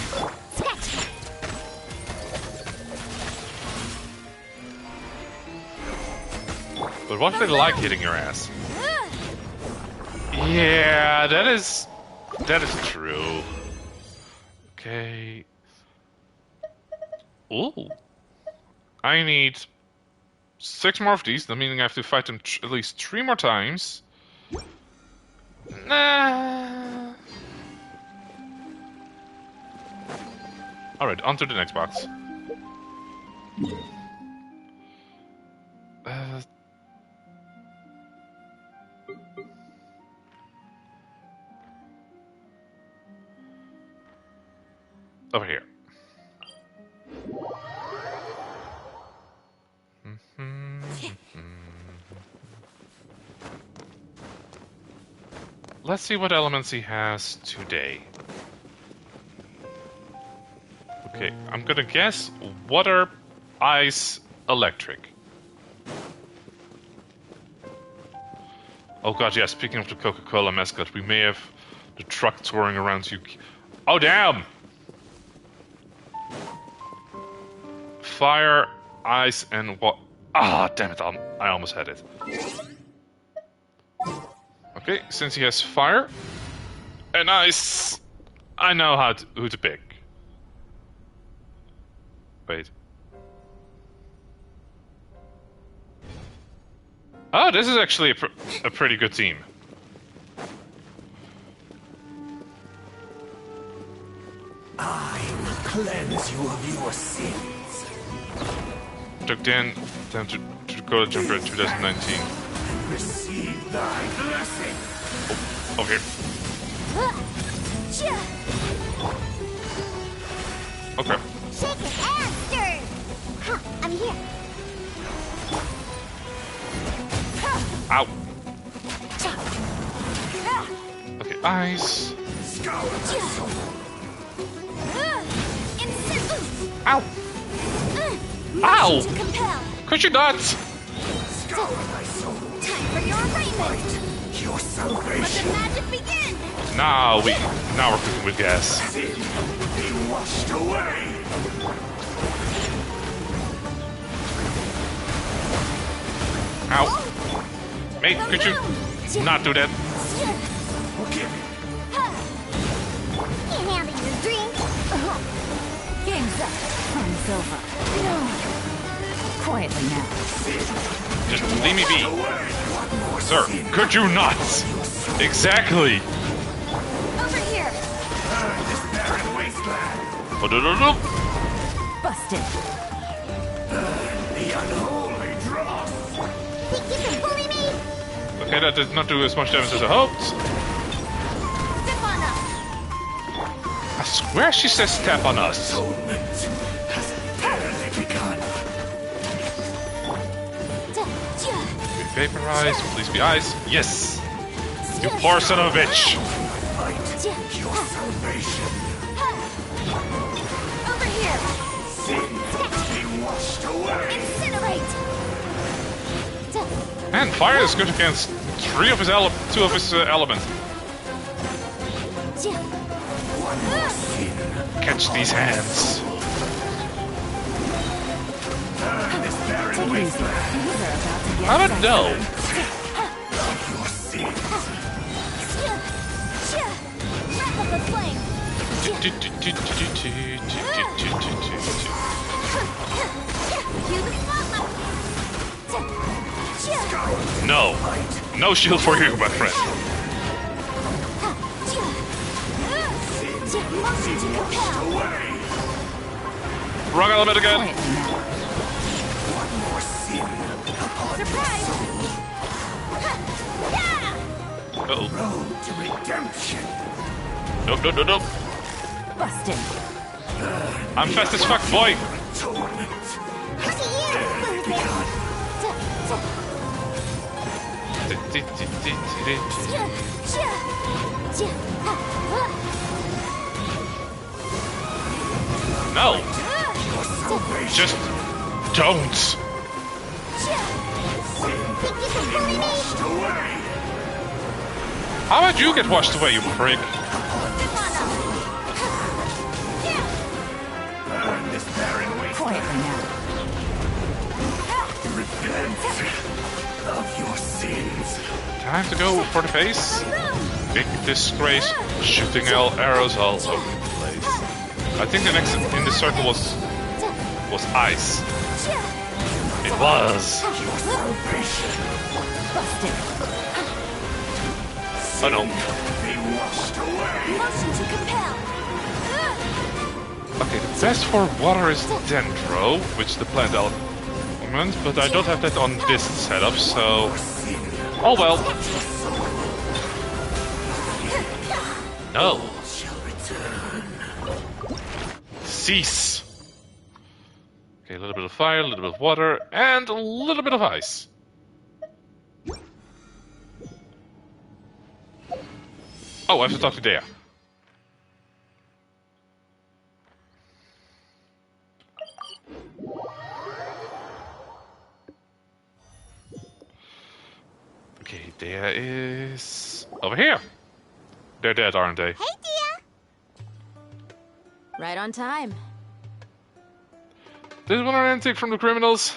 Sketch. But what if they like hitting your ass? Yeah, that is true. Okay. Ooh. I need 6 more of these, that meaning I have to fight them at least 3 more times. Nah. Alright, on to the next box. Over here. Let's see what elements he has today. Okay, I'm gonna guess water, ice, electric. Oh god, yeah, speaking of the Coca-Cola mascot, we may have the truck touring around you. Oh damn! Fire, ice, and what? Ah, damn it, I almost had it. Okay, since he has fire and ice, I know who to pick. Wait. Oh, this is actually a pretty good team. I will cleanse you of your sins. Took Dan down to Dakota Jumper in 2019. Receive thy blessing. Oh, over here. Okay. Shake it and stir. Huh, I'm here. Ow. Okay, ice. Ow. Ow! Could you not? Time for your arraignment. Your salvation. Let the magic begin. Now we're cooking with gas. Sin be washed away. Ow. Mate, could you not do that? Forgive me. Can't handle your drink. Game's up. Time's over. No. Quietly now. Just leave me be. Sir, could you not? Exactly. Over here. This barren wasteland. Busted. The unholy dross. Think you can bully me? Okay, that did not do as much damage as I hoped. Step on us. I swear she says step on us. Atonement has barely begun. Vaporize, please be ice. Yes! You poor son of a bitch! Fight your salvation. Over here. Sins be washed away. Incinerate. Man, fire is good against two of his elements. One more sin. Catch these hands. This barren wasteland. I don't know. Your sins. Wrap up the flame. You the No. No shield for you, my friend. Motion to compel. Wrong element again. One more sin upon Surprise! Uh-oh. road to redemption. Nope, nope, nope, nope. Busted. I'm fast as fuck, boy. Atonement. No. Just don't. How about you get washed away, you prick? Burn this barren wasteland. Quietly now. Repent of your sins. Time to go for the face. Big disgrace, shooting arrows all over the place. I think the next in the circle was ice. It was. Your salvation. Busted. Oh no. Be washed away. Motion to compel. Okay, the best for water is Dendro, which is the plant element, but I don't have that on this setup, so... Oh well. No. Cease. Okay, a little bit of fire, a little bit of water, and a little bit of ice. Oh, I have to talk to Dea. Okay, Dea is over here. They're dead, aren't they? Hey, Dia. Right on time. Did one learn anything from the criminals?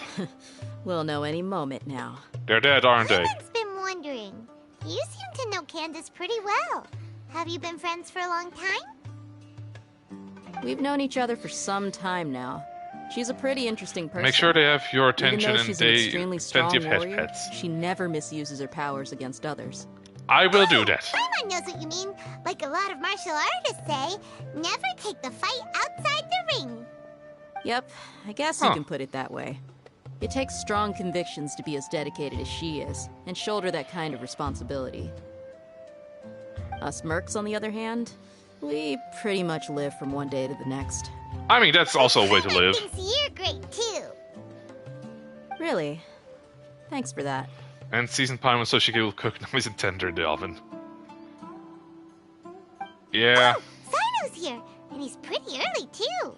We'll know any moment now. They're dead, aren't they? I've been wondering. You seem to know Candace pretty well. Have you been friends for a long time? We've known each other for some time now. She's a pretty interesting person. Make sure they have your attention Even though and she's an they extremely strong plenty of head warrior, pets. she never misuses her powers against others. I will do that. Paimon knows what you mean. Like a lot of martial artists say, never take the fight outside the ring. Yep, I guess you can put it that way. It takes strong convictions to be as dedicated as she is, and shoulder that kind of responsibility. Us mercs, on the other hand, we pretty much live from one day to the next. I mean, that's also a way to live. Thinks you're great too. Really? Thanks for that. And seasoned Paimon so she will cook nice and tender in the oven. Yeah. Oh, Sino's here, and he's pretty early too.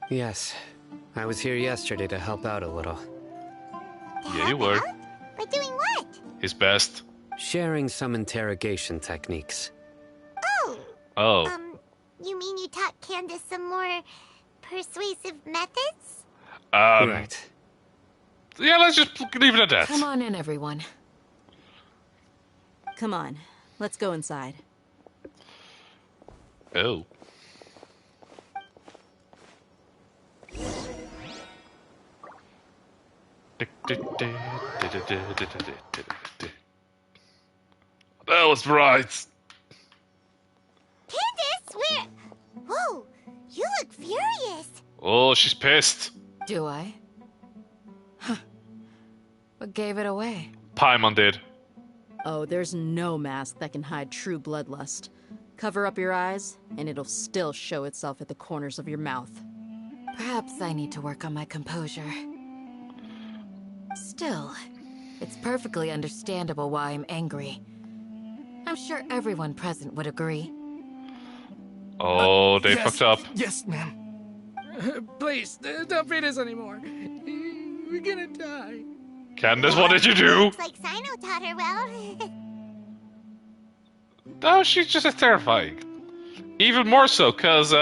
Yes. I was here yesterday to help out a little. Yeah, you were. By doing what? His best. Sharing some interrogation techniques. Oh. You mean you taught Candace some more persuasive methods? Right. Yeah, let's just leave it at that. Come on in, everyone. Come on, let's go inside. Oh. That was right. Candace, where? Whoa, you look furious. Oh, she's pissed. Do I? Huh. What gave it away? Paimon did. Oh, there's no mask that can hide true bloodlust. Cover up your eyes, and it'll still show itself at the corners of your mouth. Perhaps I need to work on my composure. Still, it's perfectly understandable why I'm angry. I'm sure everyone present would agree. Oh, they yes, fucked up. Yes, ma'am. Please, don't feed us anymore. We're gonna die. Candace, what did you do? Looks like Sino taught her well. No, she's just as terrifying. Even more so, because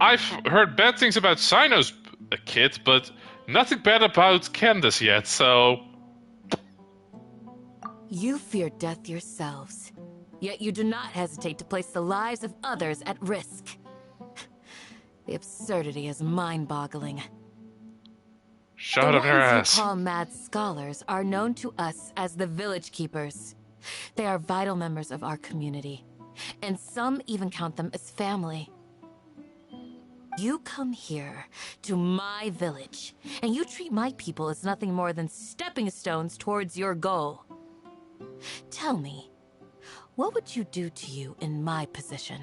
I've heard bad things about Sino's kid, but nothing bad about Candace yet, so... You fear death yourselves, yet you do not hesitate to place the lives of others at risk. The absurdity is mind-boggling. Shut up your The ass. ones you call mad scholars are known to us as the Village Keepers. They are vital members of our community, and some even count them as family. You come here to my village, and you treat my people as nothing more than stepping stones towards your goal. Tell me, what would you do to you in my position?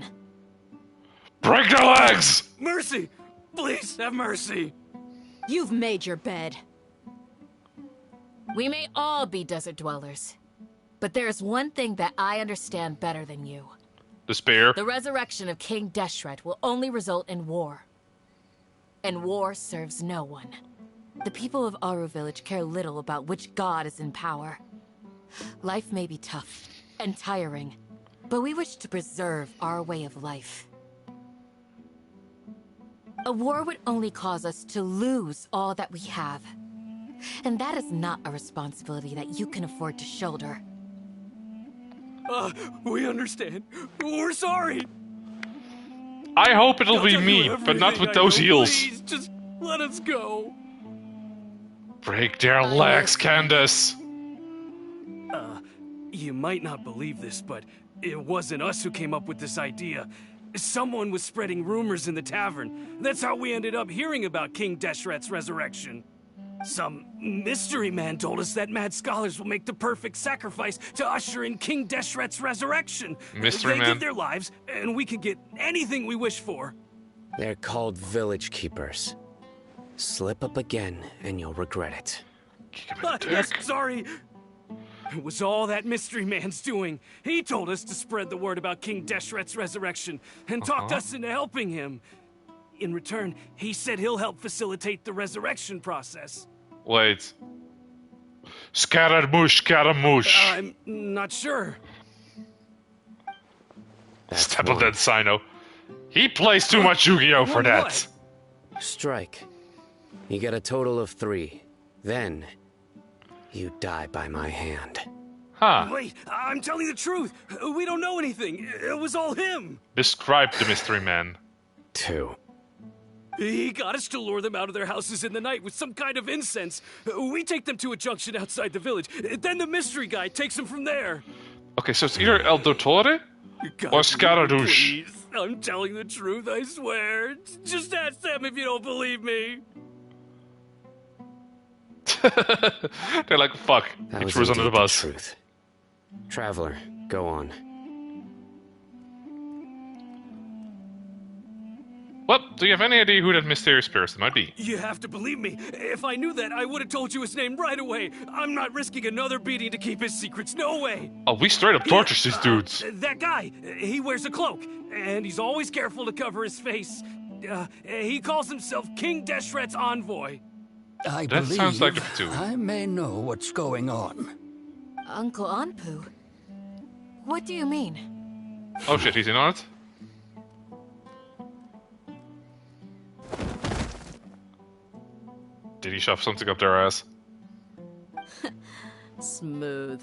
Break their legs! Mercy! Please have mercy! You've made your bed. We may all be desert dwellers, but there is one thing that I understand better than you. The spear. The resurrection of King Deshret will only result in war. And war serves no one. The people of Aru Village care little about which god is in power. Life may be tough and tiring, but we wish to preserve our way of life. A war would only cause us to lose all that we have. And that is not a responsibility that you can afford to shoulder. We understand. We're sorry. I hope it'll I'll be tell you me, but not everything with I those know. heels. Please, just let us go. Break their legs, Candace. You might not believe this, but it wasn't us who came up with this idea. Someone was spreading rumors in the tavern. That's how we ended up hearing about King Deshret's resurrection. Some mystery man told us that mad scholars will make the perfect sacrifice to usher in King Deshret's resurrection. Mystery they man? give their lives, and we can get anything we wish for. They're called village keepers. Slip up again, and you'll regret it. Yes, sorry. It was all that mystery man's doing. He told us to spread the word about King Deshret's resurrection and talked us into helping him. In return, he said he'll help facilitate the resurrection process. Wait. Scaramouche, Scaramouche. I'm not sure. Step on that Sino. He plays too much Yu-Gi-Oh for that. Strike. You get a total of 3. Then, you die by my hand. Huh. Wait, I'm telling the truth. We don't know anything. It was all him. Describe the mystery man. 2. He got us to lure them out of their houses in the night with some kind of incense. We take them to a junction outside the village. Then the mystery guy takes them from there. Okay, so it's either El Dottore or Scaradouche. Please, I'm telling the truth, I swear. Just ask them if you don't believe me. They're like, fuck. That He was threw us under the indeed bus. truth. Traveler, go on. Well, do you have any idea who that mysterious person might be? You have to believe me. If I knew that, I would have told you his name right away. I'm not risking another beating to keep his secrets. No way. Oh, we straight up torture these dudes. That guy, he wears a cloak, and he's always careful to cover his face. He calls himself King Deshret's envoy. I That believe sounds like a two. I may know what's going on. Uncle Anpu? What do you mean? Oh shit, he's in on it? Did he shove something up their ass? Smooth.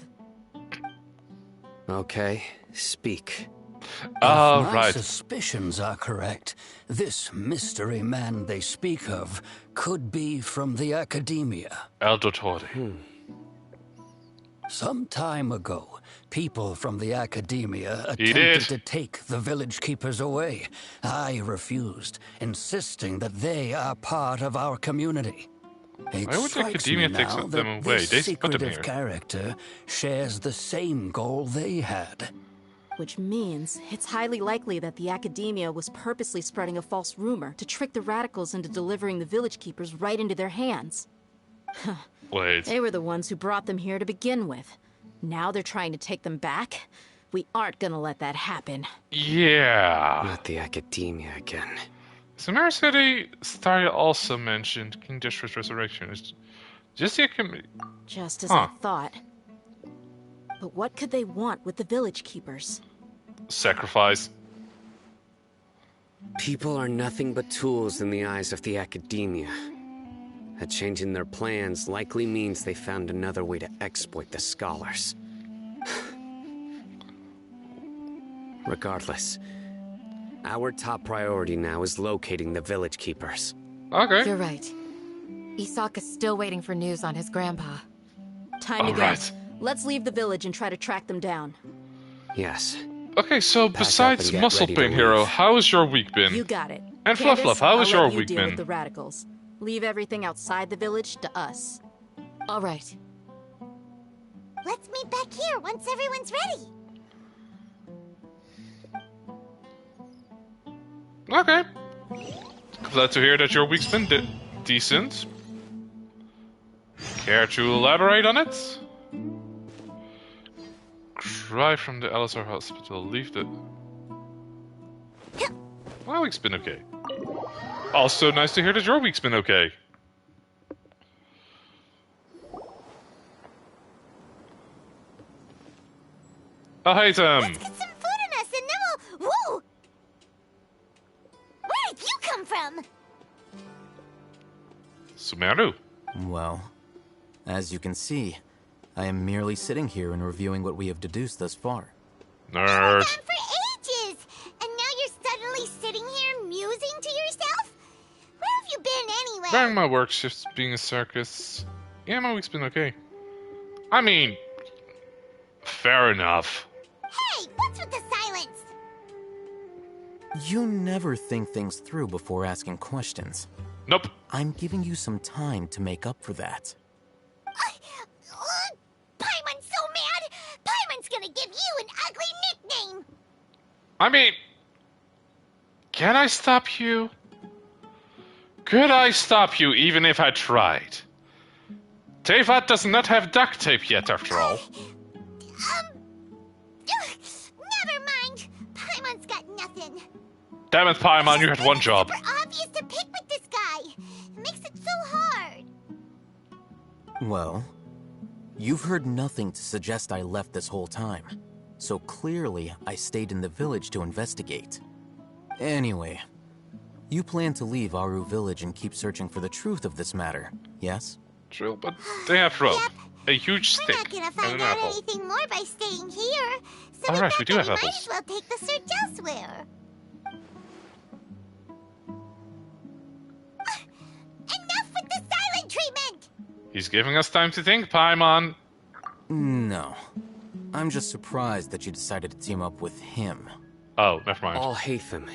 Okay, speak. Oh, If my right. suspicions are correct, this mystery man they speak of could be from the academia. El Dottore. Some time ago, people from the academia He attempted did. to take the village keepers away. I refused, insisting that they are part of our community. It Why would the strikes academia me take now them that away? this They put them secretive here. character shares the same goal they had. Which means it's highly likely that the academia was purposely spreading a false rumor to trick the radicals into delivering the village keepers right into their hands. Wait. They were the ones who brought them here to begin with. Now they're trying to take them back? We aren't gonna let that happen. Yeah. Not the academia again. Samara said Staria also mentioned King Deshret's resurrection. Is just the Just as Huh. I thought. But what could they want with the village keepers? sacrifice. People are nothing but tools in the eyes of the academia. A change in their plans likely means they found another way to exploit the scholars. Regardless, our top priority now is locating the village keepers. Okay. You're right. Isaka's still waiting for news on his grandpa. Time to go. Alright. Let's leave the village and try to track them down. Yes. Okay, so Pack up besides and get Muscle ready to Pain Hero, leave. how has your week been? You got it. And Fluff Candace, Fluff, how has I'll your let you week deal been? with the radicals. Leave everything outside the village to us. All right. Let's meet back here once everyone's ready. Okay. Glad to hear that your week's been decent. Care to elaborate on it? Cry from the LSR hospital. Leave the... My week's been okay. Also nice to hear that your week's been okay. Oh, hey, Tim. Let's get some food in us and then we'll... Whoa! Where did you come from? Sumeru. Well, as you can see, I am merely sitting here and reviewing what we have deduced thus far. Nerd. Gone for ages! And now you're suddenly sitting here musing to yourself? Where have you been anyway? Bearing my work shifts being a circus. Yeah, my week's been okay. I mean, fair enough. Hey, what's with the silence? You never think things through before asking questions. Nope. I'm giving you some time to make up for that. Paimon's so mad! Paimon's gonna give you an ugly nickname! I mean, can I stop you? Could I stop you even if I tried? Teyvat does not have duct tape yet, after all. Never mind. Paimon's got nothing. Damn it, Paimon, you had one job. It's super obvious to pick with this guy. It makes it so hard. Well, you've heard nothing to suggest I left this whole time. So clearly, I stayed in the village to investigate. Anyway, you plan to leave Aru village and keep searching for the truth of this matter, yes? True, but they have rope. Yep. A huge We're stick not gonna and find an out apple. anything more by staying here. So All we right, thought we do that have we might apples. as well take the search elsewhere. Enough with the silent treatment! He's giving us time to think, Paimon. No. I'm just surprised that you decided to team up with him. Oh, never mind. All Hatham.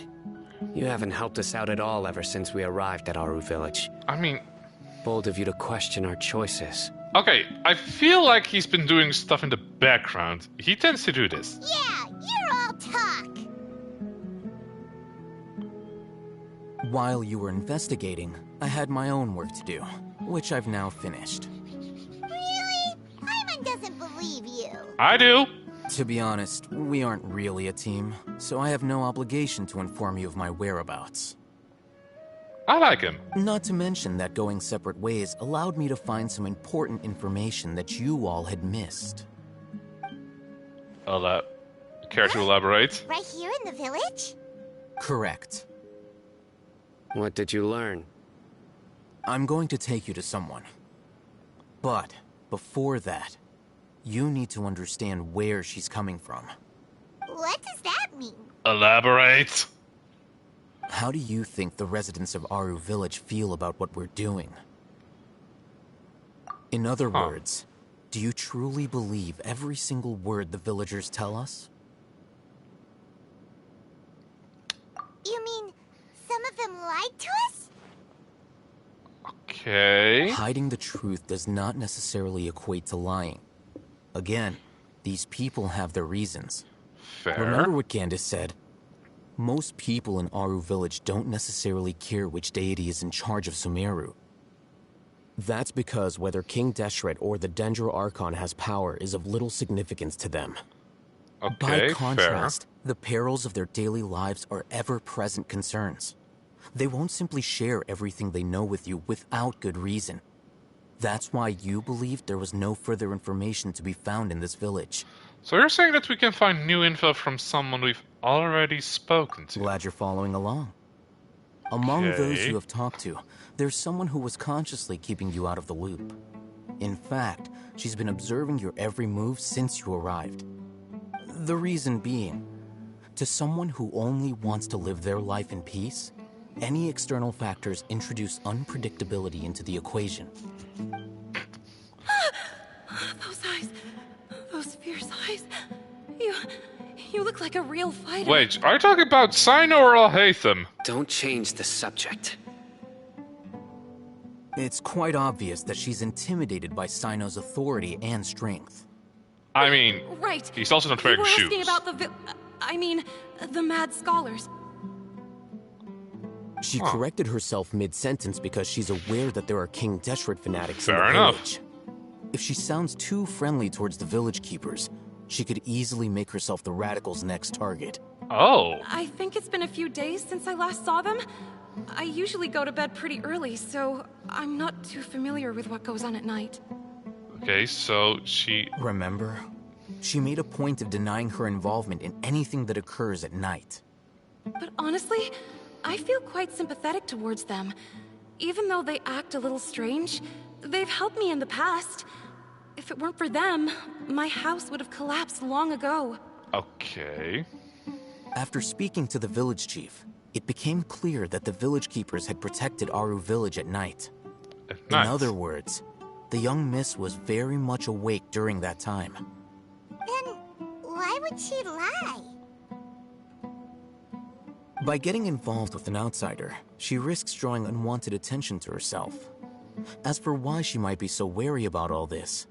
You haven't helped us out at all ever since we arrived at Aru village. I mean, Bold of you to question our choices. okay, I feel like he's been doing stuff in the background. He tends to do this. Yeah, you're all talk. While you were investigating, I had my own work to do, which I've now finished. Really? Paimon doesn't believe you. I do. To be honest, we aren't really a team, so I have no obligation to inform you of my whereabouts. I like him. Not to mention that going separate ways allowed me to find some important information that you all had missed. Care to elaborate? Right here in the village? Correct. What did you learn? I'm going to take you to someone. But, before that, you need to understand where she's coming from. What does that mean? Elaborate. How do you think the residents of Aru village feel about what we're doing? In other words, do you truly believe every single word the villagers tell us? You mean some of them lied to us? Okay. Hiding the truth does not necessarily equate to lying. Again, these people have their reasons. Fair. Remember what Candace said? Most people in Aru village don't necessarily care which deity is in charge of Sumeru. That's because whether King Deshret or the Dendro Archon has power is of little significance to them. Okay, By contrast, the perils of their daily lives are ever-present concerns. They won't simply share everything they know with you without good reason. That's why you believed there was no further information to be found in this village. So you're saying that we can find new info from someone we've already spoken to? Glad you're following along. Among those Okay. you have talked to, there's someone who was consciously keeping you out of the loop. In fact, she's been observing your every move since you arrived. The reason being, to someone who only wants to live their life in peace, any external factors introduce unpredictability into the equation. Those eyes. Those fierce eyes. You look like a real fighter. Wait, are you talking about Sino or Alhaitham? Don't change the subject. It's quite obvious that she's intimidated by Sino's authority and strength. I mean, Right. he's also not wearing You were shoes. asking about the mad scholars. She corrected herself mid-sentence because she's aware that there are King Deshret fanatics Fair in the enough. village. If she sounds too friendly towards the village keepers, she could easily make herself the radicals' next target. Oh. I think it's been a few days since I last saw them. I usually go to bed pretty early, so I'm not too familiar with what goes on at night. Okay, so she... Remember? She made a point of denying her involvement in anything that occurs at night. But honestly, I feel quite sympathetic towards them. Even though they act a little strange, they've helped me in the past. If it weren't for them, my house would have collapsed long ago. Okay. After speaking to the village chief, it became clear that the village keepers had protected Aru village at night. At night. In other words, the young miss was very much awake during that time. Then why would she lie? By getting involved with an outsider, she risks drawing unwanted attention to herself. As for why she might be so wary about all this,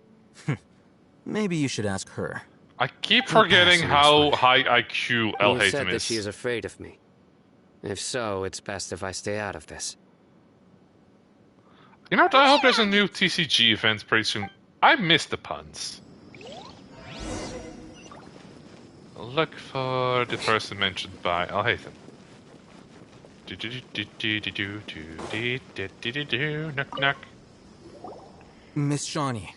maybe you should ask her. I keep forgetting how high IQ You Alhaitham said that is. she is afraid of me. If so, it's best if I stay out of this. You know what? I hope there's a new TCG event pretty soon. I miss the puns. Look for the person mentioned by Alhaitham. Knock knock. Miss Shawnee,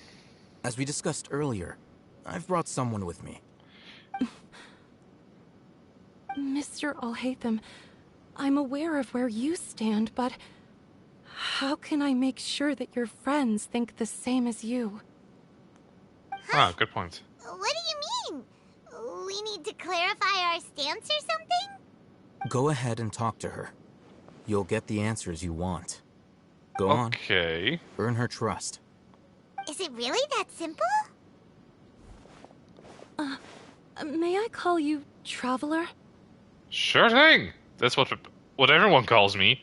as we discussed earlier, I've brought someone with me. Mr. Alhaitham, I'm aware of where you stand, but how can I make sure that your friends think the same as you? Ah, good point. What do you mean? We need to clarify our stance or something? Go ahead and talk to her. You'll get the answers you want. Go on. Okay. Earn her trust. Is it really that simple? May I call you Traveler? Sure thing. That's what everyone calls me.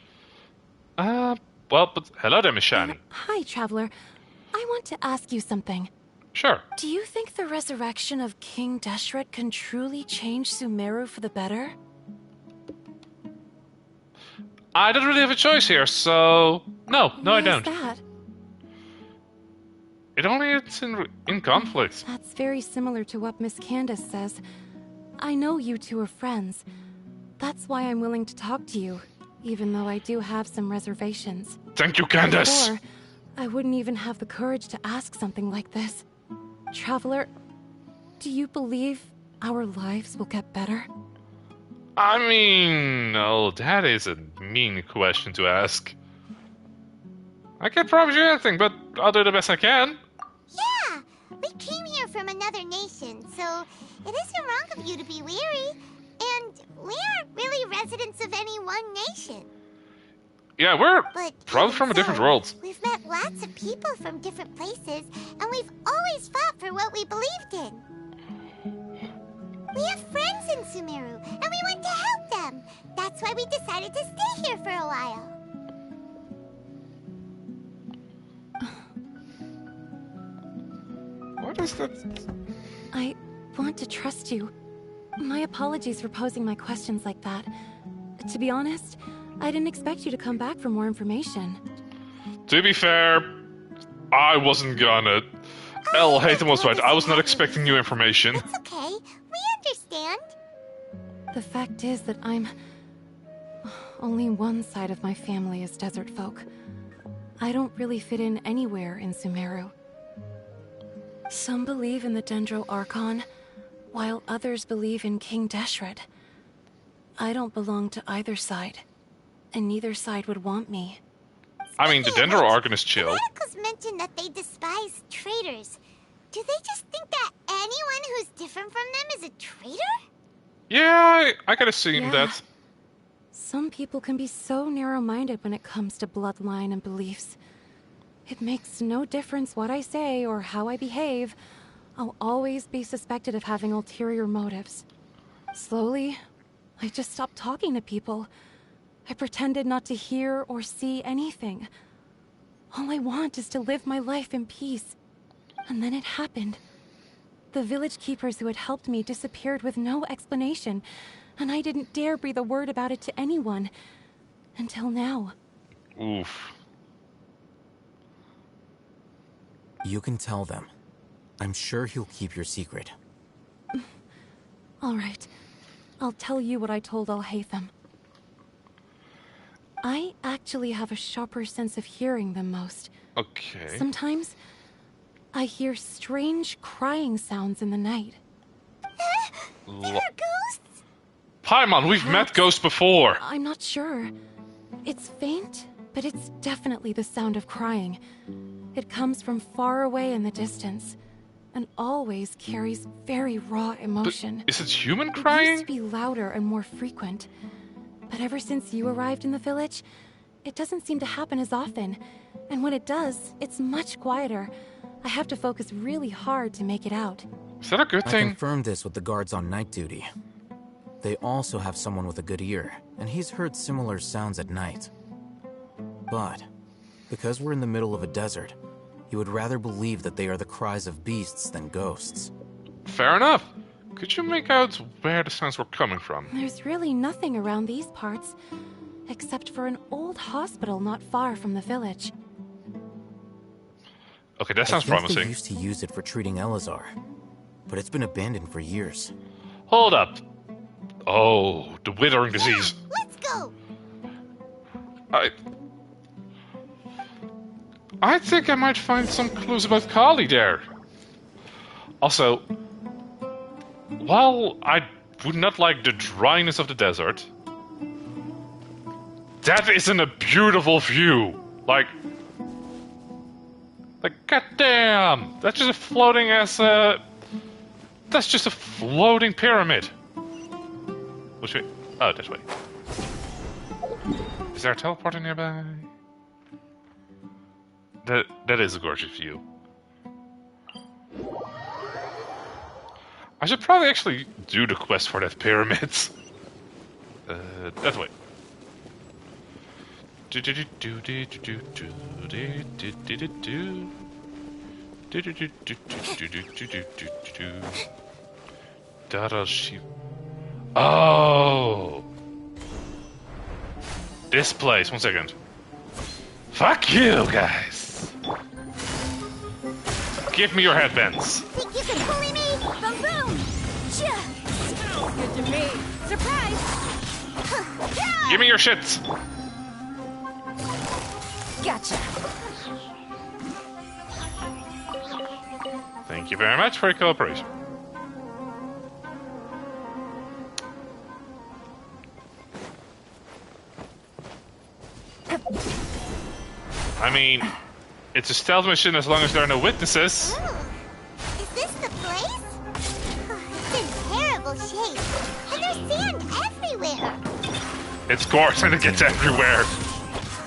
Well, but hello there, Miss Shani. Hi, Traveler. I want to ask you something. Sure. Do you think the resurrection of King Deshret can truly change Sumeru for the better? I don't really have a choice here, so no, I don't. Why is that? It only is in conflict. That's very similar to what Miss Candace says. I know you two are friends. That's why I'm willing to talk to you, even though I do have some reservations. Thank you, Candace. Before, I wouldn't even have the courage to ask something like this. Traveler, do you believe our lives will get better? I mean, no, that is a mean question to ask. I can't promise you anything, but I'll do the best I can. Yeah, we came here from another nation, so it isn't wrong of you to be weary. And we aren't really residents of any one nation. Yeah, we're But probably from a different world. We've met lots of people from different places, and we've always fought for what we believed in. We have friends in Sumeru, and we want to help them. That's why we decided to stay here for a while. What is that? I want to trust you. My apologies for posing my questions like that. To be honest, I didn't expect you to come back for more information. To be fair, I wasn't gonna. Alhaitham was right. I was not expecting new information. It's okay. We understand. The fact is that only one side of my family is desert folk. I don't really fit in anywhere in Sumeru. Some believe in the Dendro Archon, while others believe in King Deshret. I don't belong to either side, and neither side would want me. I mean, the Dendro Archon is chill. The radicals mentioned that they despise traitors. Do they just think that anyone who's different from them is a traitor? Yeah, I could assume Yeah. that. Some people can be so narrow-minded when it comes to bloodline and beliefs. It makes no difference what I say or how I behave. I'll always be suspected of having ulterior motives. Slowly, I just stopped talking to people. I pretended not to hear or see anything. All I want is to live my life in peace. And then it happened. The village keepers who had helped me disappeared with no explanation, and I didn't dare breathe a word about it to anyone. Until now. Oof. You can tell them. I'm sure he'll keep your secret. All right. I'll tell you what I told Alhaitham. I actually have a sharper sense of hearing than most. Okay. Sometimes, I hear strange crying sounds in the night. There are ghosts? Paimon, we've met ghosts before. I'm not sure. It's faint, but it's definitely the sound of crying. It comes from far away in the distance, and always carries very raw emotion. Is it human It crying? used to be louder and more frequent, but ever since you arrived in the village, it doesn't seem to happen as often. And when it does, it's much quieter. I have to focus really hard to make it out. Is that a good I thing? confirmed this with the guards on night duty. they also have someone with a good ear, and he's heard similar sounds at night. But, because we're in the middle of a desert, he would rather believe that they are the cries of beasts than ghosts. Fair enough. Could you make out where the sounds were coming from? There's really nothing around these parts, except for an old hospital not far from the village. Okay, that sounds I think promising. They used to use it for treating Elazar, but it's been abandoned for years. Hold up. Oh, the withering disease. Let's go! I think I might find some clues about Kali there. Also, while I would not like the dryness of the desert, that isn't a beautiful view. Like goddamn, that's just a floating that's just a floating pyramid. Which way? Oh, this way. Is there a teleporter nearby? That is a gorgeous view. I should probably actually do the quest for that pyramid. That way. Oh! This place, 1 second. Fuck you, guys! Give me your headbands. Think you can bully me? Boom boom! Smells good to me. Surprise! Give me your shit! Gotcha. Thank you very much for your cooperation. I mean, it's a stealth mission as long as there are no witnesses. Oh, is this the place? Oh, it's in terrible shape. And there's sand everywhere. It's gorgeous and it gets everywhere.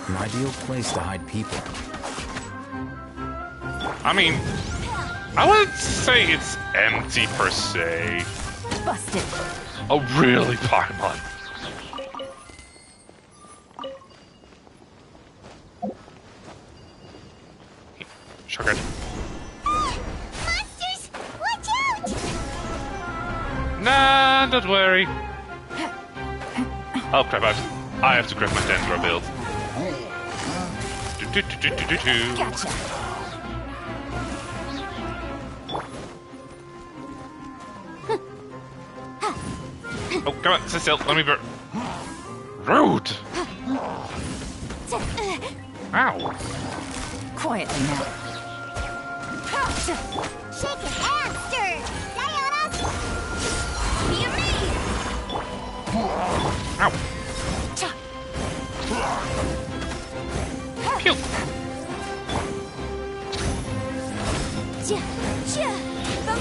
An ideal place to hide people. I mean, I wouldn't say it's empty per se. Busted. Oh, really, Paimon? Sugar. Monsters! Watch out! Nah, don't worry. Oh, crap, I have to grab my Dendro build. Gotcha. Oh, come on, sit still. Let me burn. Rude! Ow! Quietly now. Shake it, hamster! Sayonara! Hear me! Ow! Pew!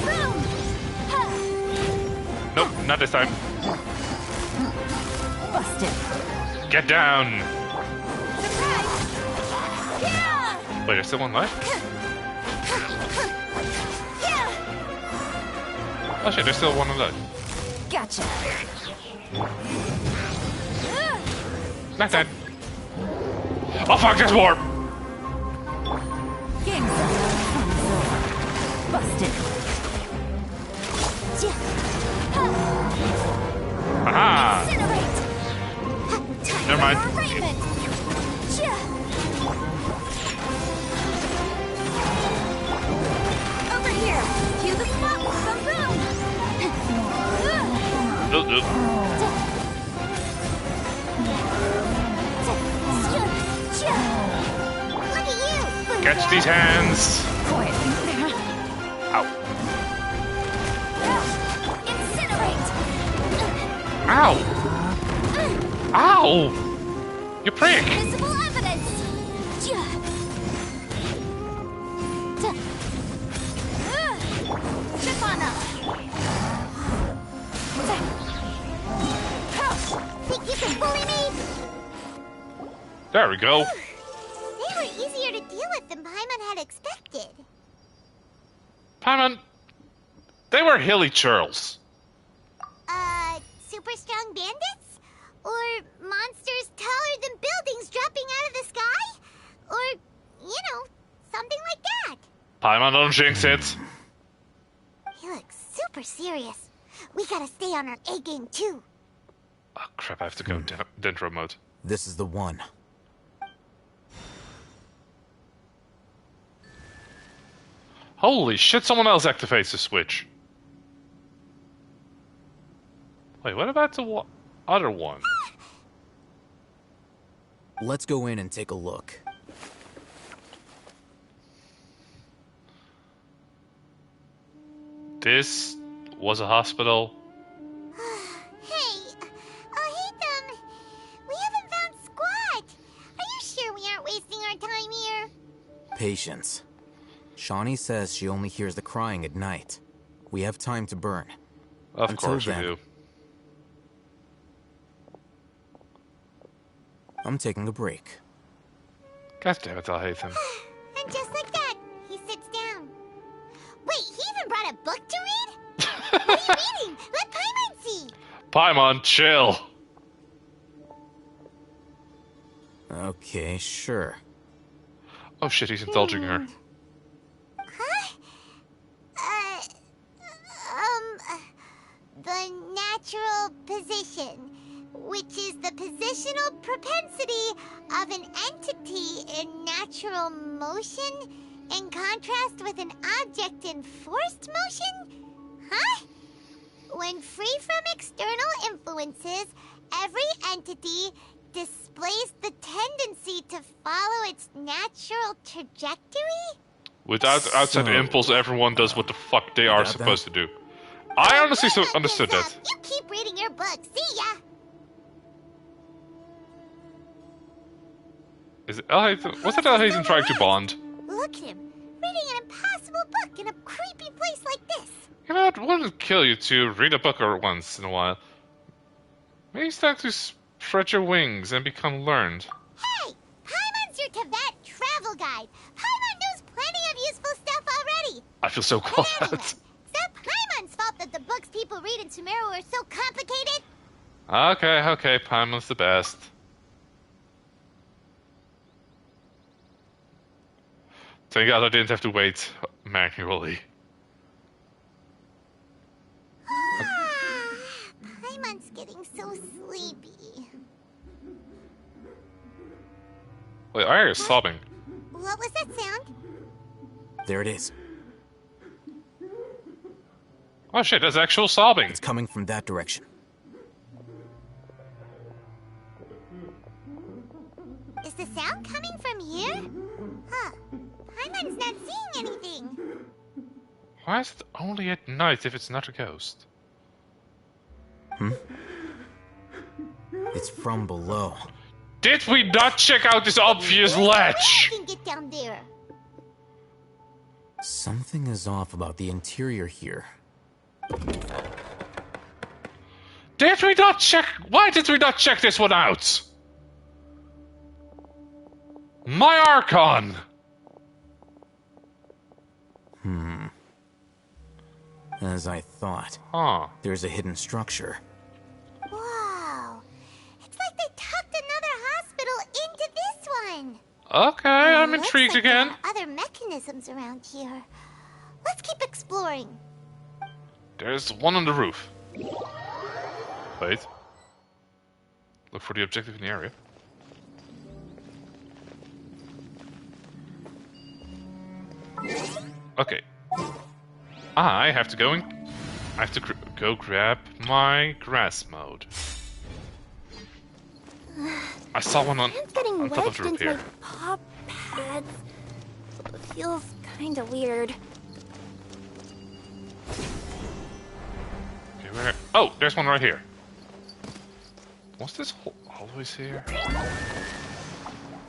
Boom! Nope, not this time. Busted. Get down! Surprise! Yeah! Wait, there's still one left? Oh shit, there's still one left. Gotcha. Not dead. Oh fuck, there's more! Game's up. Busted. Aha! Incinerate! Never mind. For arraignment! Over here! Cue the smoke! Boom boom! Look at you! Catch these hands! Quietly. Ow. Incinerate! Ow! Ow! You prick! Visible evidence! Chip on up! Think you can bully me? There we go. They were easier to deal with than Paimon had expected. Paimon, they were hilly churls. So super strong bandits? Or monsters taller than buildings dropping out of the sky? Or, you know, something like that. Paimon, don't jinx it. He looks super serious. We gotta stay on our A game too. Oh crap, I have to go dendro mode. This is the one. Holy shit, someone else activates the switch. Wait, what about the other one? Let's go in and take a look. This was a hospital. Hey, Ethan, we haven't found squat. Are you sure we aren't wasting our time here? Patience. Shawnee says she only hears the crying at night. We have time to burn. Of Until course then, we do. I'm taking a break. God damn it, I hate him. And just like that, he sits down. Wait, he even brought a book to read? What are you reading? Let Paimon see. Paimon, chill. Okay, sure. Oh shit, he's indulging her. The natural position, which is the positional propensity of an entity in natural motion in contrast with an object in forced motion? Huh? When free from external influences, every entity displays the tendency to follow its natural trajectory? Without outside impulse, everyone does what the fuck they are supposed to do. I honestly understood that. You keep reading your book. See ya! Is it Elhazen? Was it Elhazen trying to bond? Look at him, reading an impossible book in a creepy place like this. You know, it wouldn't kill you to read a book or once in a while. Maybe it's time to spread your wings and become learned. Hey! Paimon's your Tibet travel guide. Paimon knows plenty of useful stuff already. I feel so called Anyway, out. it's not Paimon's fault that the books people read in Sumeru are so complicated. Okay, Paimon's the best. Thank God I didn't have to wait manually. Paimon's getting so sleepy. Wait, I hear sobbing. What was that sound? There it is. Oh shit, that's actual sobbing. It's coming from that direction. Is the sound coming from here? Huh. Paimon's not seeing anything. Why is it only at night if it's not a ghost? It's from below. Did we not check out this obvious latch? I can get down there. Something is off about the interior here. Did we not check? Why did we not check this one out? My Archon! As I thought. Huh. There's a hidden structure. Wow. It's like they tucked another hospital into this one. Okay, I'm Looks intrigued like again. there are other mechanisms around here. Let's keep exploring. There's one on the roof. Wait. Look for the objective in the area. Okay. I have to go in. I have to go grab my grass mode. I saw one on top of the roof here. Paw pads. Feels kind of weird. Okay, where? Oh, there's one right here. What's this always here?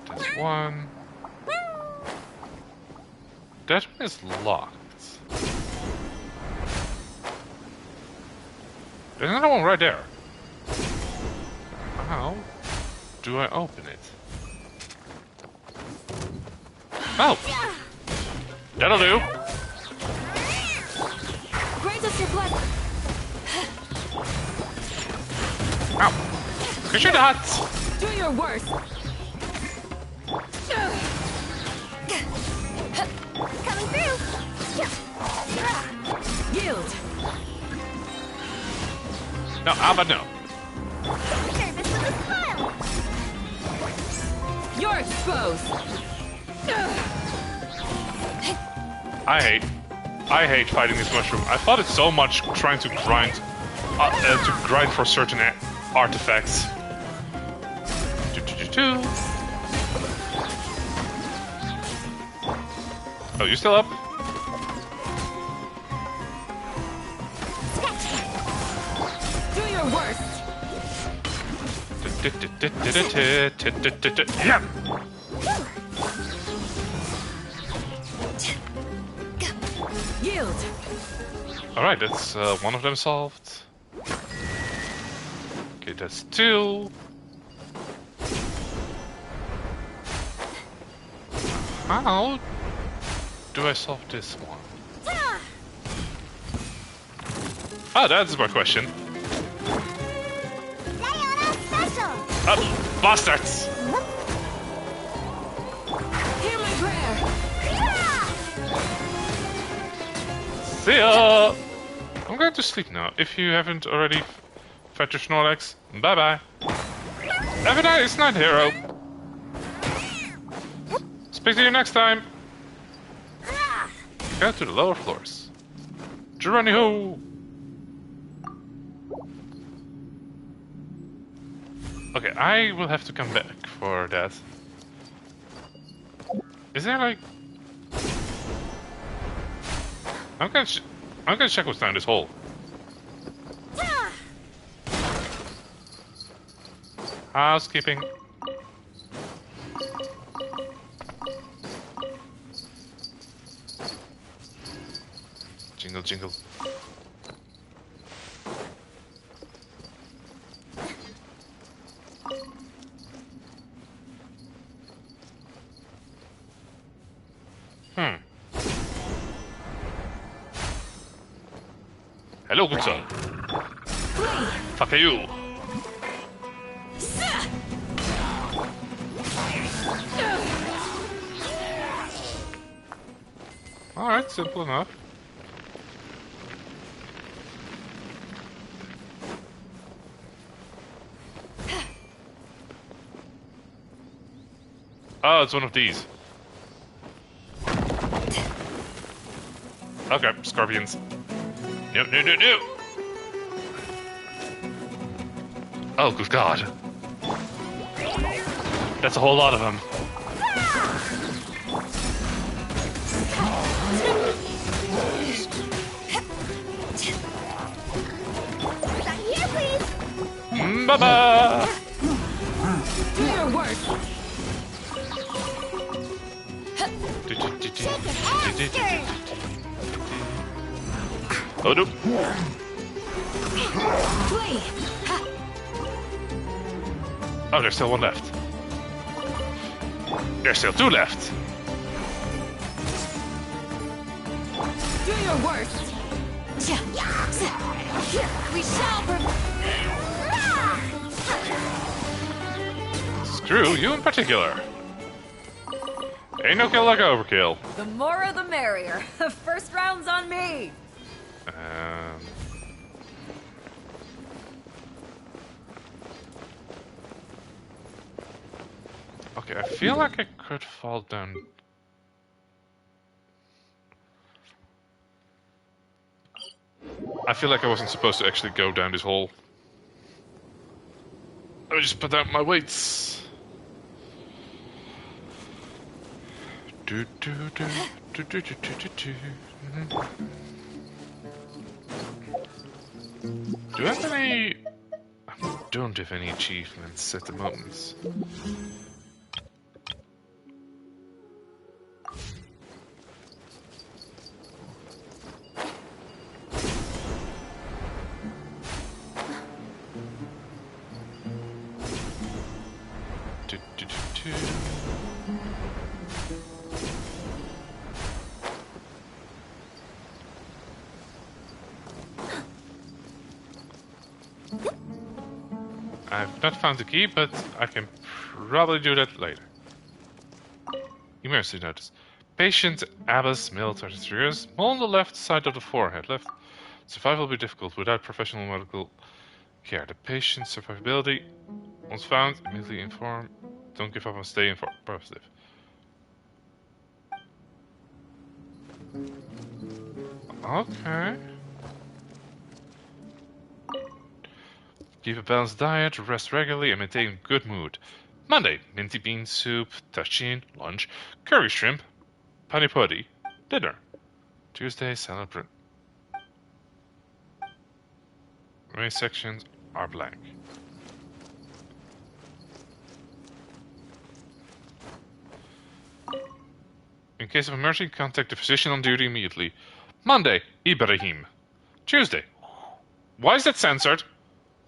There's one. That one is locked. There's another one right there. How do I open it? Oh! That'll do! Grant us your blessing. Ow! Get your nuts! Do your worst. Coming through. Yield. No, how about no? Service with a smile. You're exposed. I hate fighting this mushroom. I thought it's so much trying to grind for certain artifacts. Oh, you still up? Do your worst. Yeah. Yield. Alright, that's one of them solved. Okay, that's two. How do I solve this one? Ah, that's my question. Bastards! Hear my prayer. See ya! I'm going to sleep now. If you haven't already fed your Snorlax, bye-bye. Have a nice night, hero. Speak to you next time. Go to the lower floors. Geronimo! Okay, I will have to come back for that. Is there like... I'm gonna check what's down this hole. Housekeeping. Jingle, jingle. Hello, good sir. Fuck you. Alright, simple enough. Oh, it's one of these. Okay, scorpions. No, no, no, no! Oh, good God. That's a whole lot of them. Here, please. Bye-bye! Do your worst. Oh, no. Flee. Oh, there's still one left. There's still two left. Do your worst. We shall Screw you in particular. Ain't no kill like overkill. The more the merrier. First round's on me. Okay, I feel like I could fall down. I feel like I wasn't supposed to actually go down this hole. Let me just put down my weights. Do do do do do do do do. Do I have any? I don't have any achievements at the moment. I've not found the key, but I can probably do that later. Emergency notice. Patient Abbas Mild 33 years, mole on the left side of the forehead. Left. Survival will be difficult without professional medical care. The patient's survivability, once found, immediately inform. Don't give up and stay positive. Okay. Keep a balanced diet, rest regularly, and maintain a good mood. Monday, minty bean soup, tagine, lunch, curry shrimp, pani puri, dinner. Tuesday, salad bread. Remaining sections are blank. In case of emergency, contact the physician on duty immediately. Monday, Ibrahim. Tuesday. Why is that censored?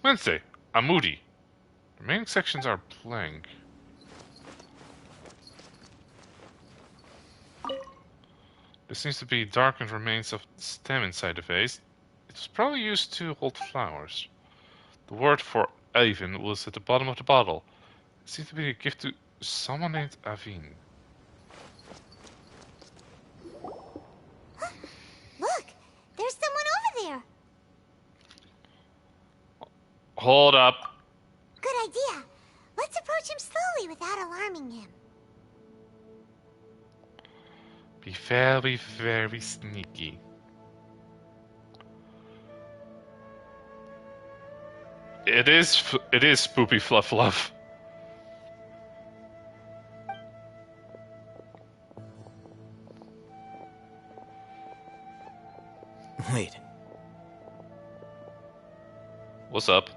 Wednesday, Amudi. The remaining sections are blank. There seems to be darkened remains of stem inside the vase. It was probably used to hold flowers. The word for Avin was at the bottom of the bottle. It seems to be a gift to someone named Avin. Look, there's someone over there. Hold up. Good idea. Let's approach him slowly without alarming him. Be very, very sneaky. It is Spoopy Fluff Fluff. Wait. What's up?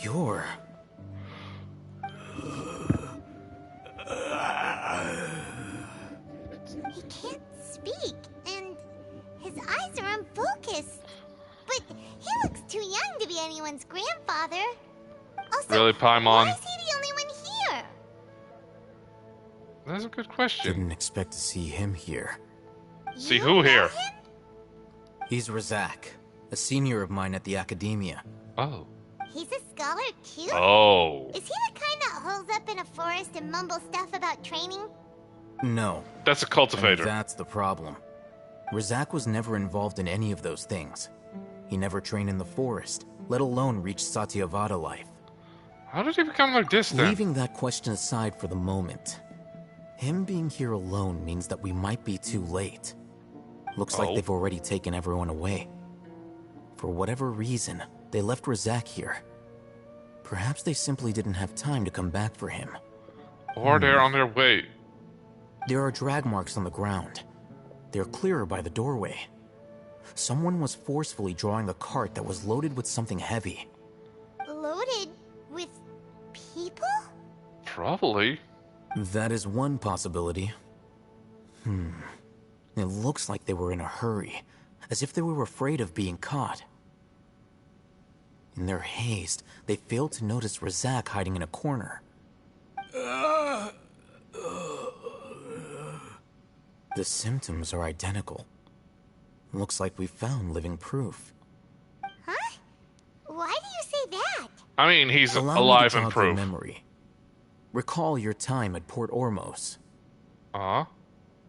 You're... He can't speak, and his eyes are unfocused. But he looks too young to be anyone's grandfather. Also, Really, Paimon? why is he the only one here? That's a good question. Didn't expect to see him here. See who here? He's Razak, a senior of mine at the academia. Oh. He's a scholar too? Oh. Is he the kind that holes up in a forest and mumbles stuff about training? No. That's a cultivator. And that's the problem. Razak was never involved in any of those things. He never trained in the forest, let alone reach Satyavada life. How did he become like this then? Leaving that question aside for the moment, him being here alone means that we might be too late. Looks like they've already taken everyone away. For whatever reason, they left Razak here. Perhaps they simply didn't have time to come back for him. Or they're on their way. There are drag marks on the ground. They're clearer by the doorway. Someone was forcefully drawing a cart that was loaded with something heavy. Loaded with people? Probably. That is one possibility. It looks like they were in a hurry, as if they were afraid of being caught. In their haste, they failed to notice Razak hiding in a corner. The symptoms are identical. Looks like we found living proof. Huh? Why do you say that? I mean, he's Allow me alive to and jog your proof. memory. Recall your time at Port Ormos.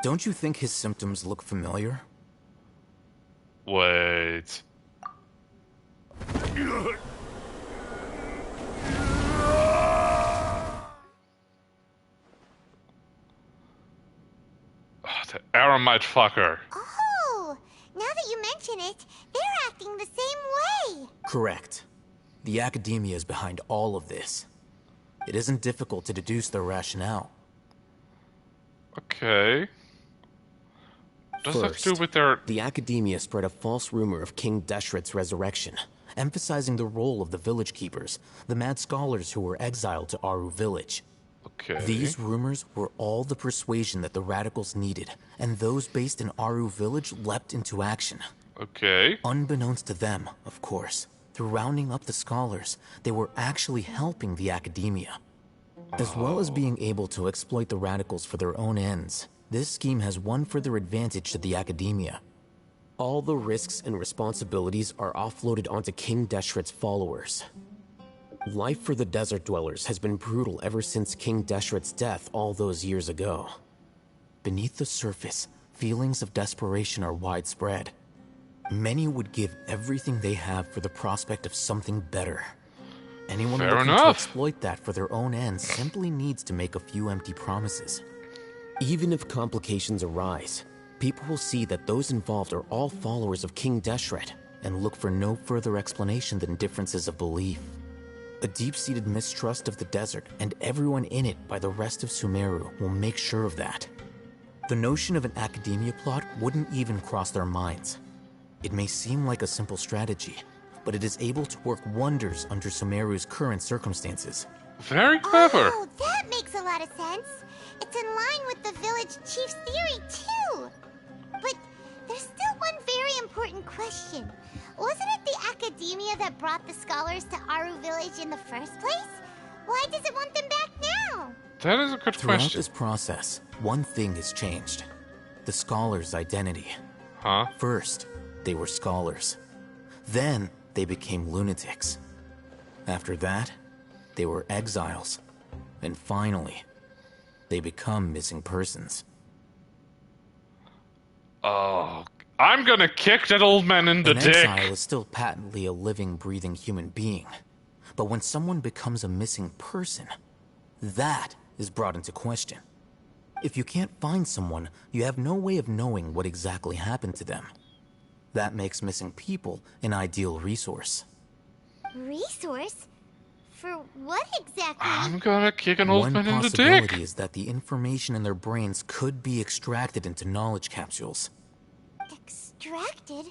Don't you think his symptoms look familiar? Wait. The Aramite fucker. Oh, now that you mention it, they're acting the same way. Correct. The academia is behind all of this. It isn't difficult to deduce their rationale. Okay. Does that have to do with their... The academia spread a false rumor of King Deshret's resurrection, emphasizing the role of the village keepers, the mad scholars who were exiled to Aru village. Okay. These rumors were all the persuasion that the radicals needed, and those based in Aru village leapt into action. Okay. Unbeknownst to them, of course, through rounding up the scholars, they were actually helping the academia. As well as being able to exploit the radicals for their own ends, this scheme has one further advantage to the academia. All the risks and responsibilities are offloaded onto King Deshret's followers. Life for the desert dwellers has been brutal ever since King Deshret's death all those years ago. Beneath the surface, feelings of desperation are widespread. Many would give everything they have for the prospect of something better. Anyone Fair looking enough. to exploit that for their own ends simply needs to make a few empty promises. Even if complications arise, people will see that those involved are all followers of King Deshret and look for no further explanation than differences of belief. A deep-seated mistrust of the desert and everyone in it by the rest of Sumeru will make sure of that. The notion of an academia plot wouldn't even cross their minds. It may seem like a simple strategy, but it is able to work wonders under Sumeru's current circumstances. Very clever. Oh, that makes a lot of sense. It's in line with the village chief's theory, too. But there's still one very important question. Wasn't it the academia that brought the scholars to Aru Village in the first place? Why does it want them back now? That is a good Throughout question. this process, one thing has changed. The scholars' identity. Huh? First, they were scholars. Then, they became lunatics. After that, they were exiles. And finally, they become missing persons. Oh, I'm gonna kick that old man in the An dick. exile is still patently a living, breathing human being. But when someone becomes a missing person, that is brought into question. If you can't find someone, you have no way of knowing what exactly happened to them. That makes missing people an ideal resource. Resource? For what exactly? I'm gonna kick an old One man in the possibility dick. is that the information in their brains could be extracted into knowledge capsules. Extracted?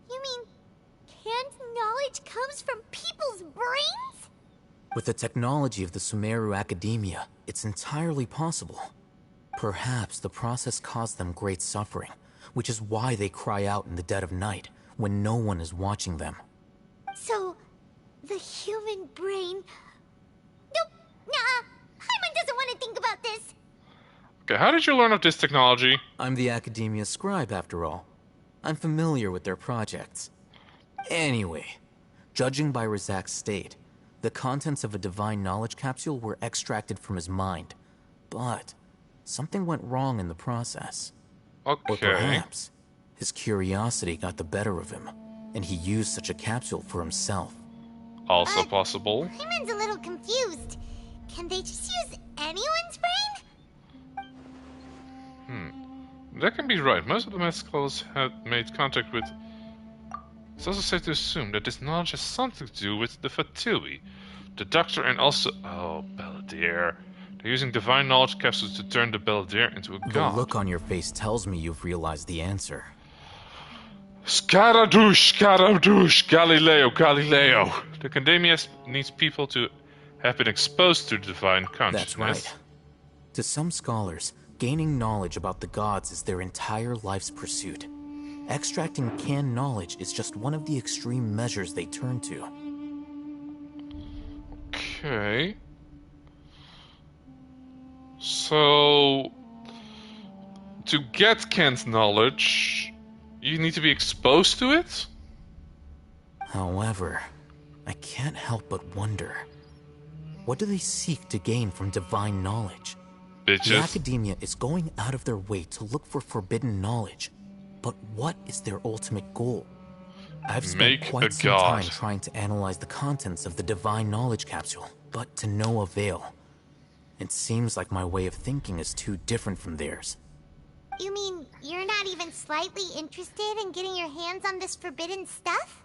You mean canned knowledge comes from people's brains? With the technology of the Sumeru Academia, it's entirely possible. Perhaps the process caused them great suffering, which is why they cry out in the dead of night when no one is watching them. So, the human brain... Nope, nah, Hyman doesn't want to think about this. Okay, how did you learn of this technology? I'm the Academia scribe, after all. I'm familiar with their projects. Anyway, judging by Razak's state, the contents of a divine knowledge capsule were extracted from his mind. But something went wrong in the process. Okay. Or perhaps his curiosity got the better of him, and he used such a capsule for himself. Also possible. Hyman's a little confused. Can they just use anyone's brain? That can be right. Most of the math scholars had made contact with... It's also safe to assume that this knowledge has something to do with the Fatui, the Doctor, and also... Oh, Belladere. They're using divine knowledge capsules to turn the Belladere into a The god. look on your face tells me you've realized the answer. Scaradouche, Scaradouche, Galileo, Galileo. The Academia needs people to have been exposed to the divine consciousness. That's right. To some scholars, gaining knowledge about the gods is their entire life's pursuit. Extracting canned knowledge is just one of the extreme measures they turn to. Okay. So, to get canned knowledge, you need to be exposed to it? However, I can't help but wonder, what do they seek to gain from divine knowledge? The Bitches. Academia is going out of their way to look for forbidden knowledge, but what is their ultimate goal? I've spent Make quite a some god. time trying to analyze the contents of the divine knowledge capsule, but to no avail. It seems like my way of thinking is too different from theirs. You mean you're not even slightly interested in getting your hands on this forbidden stuff?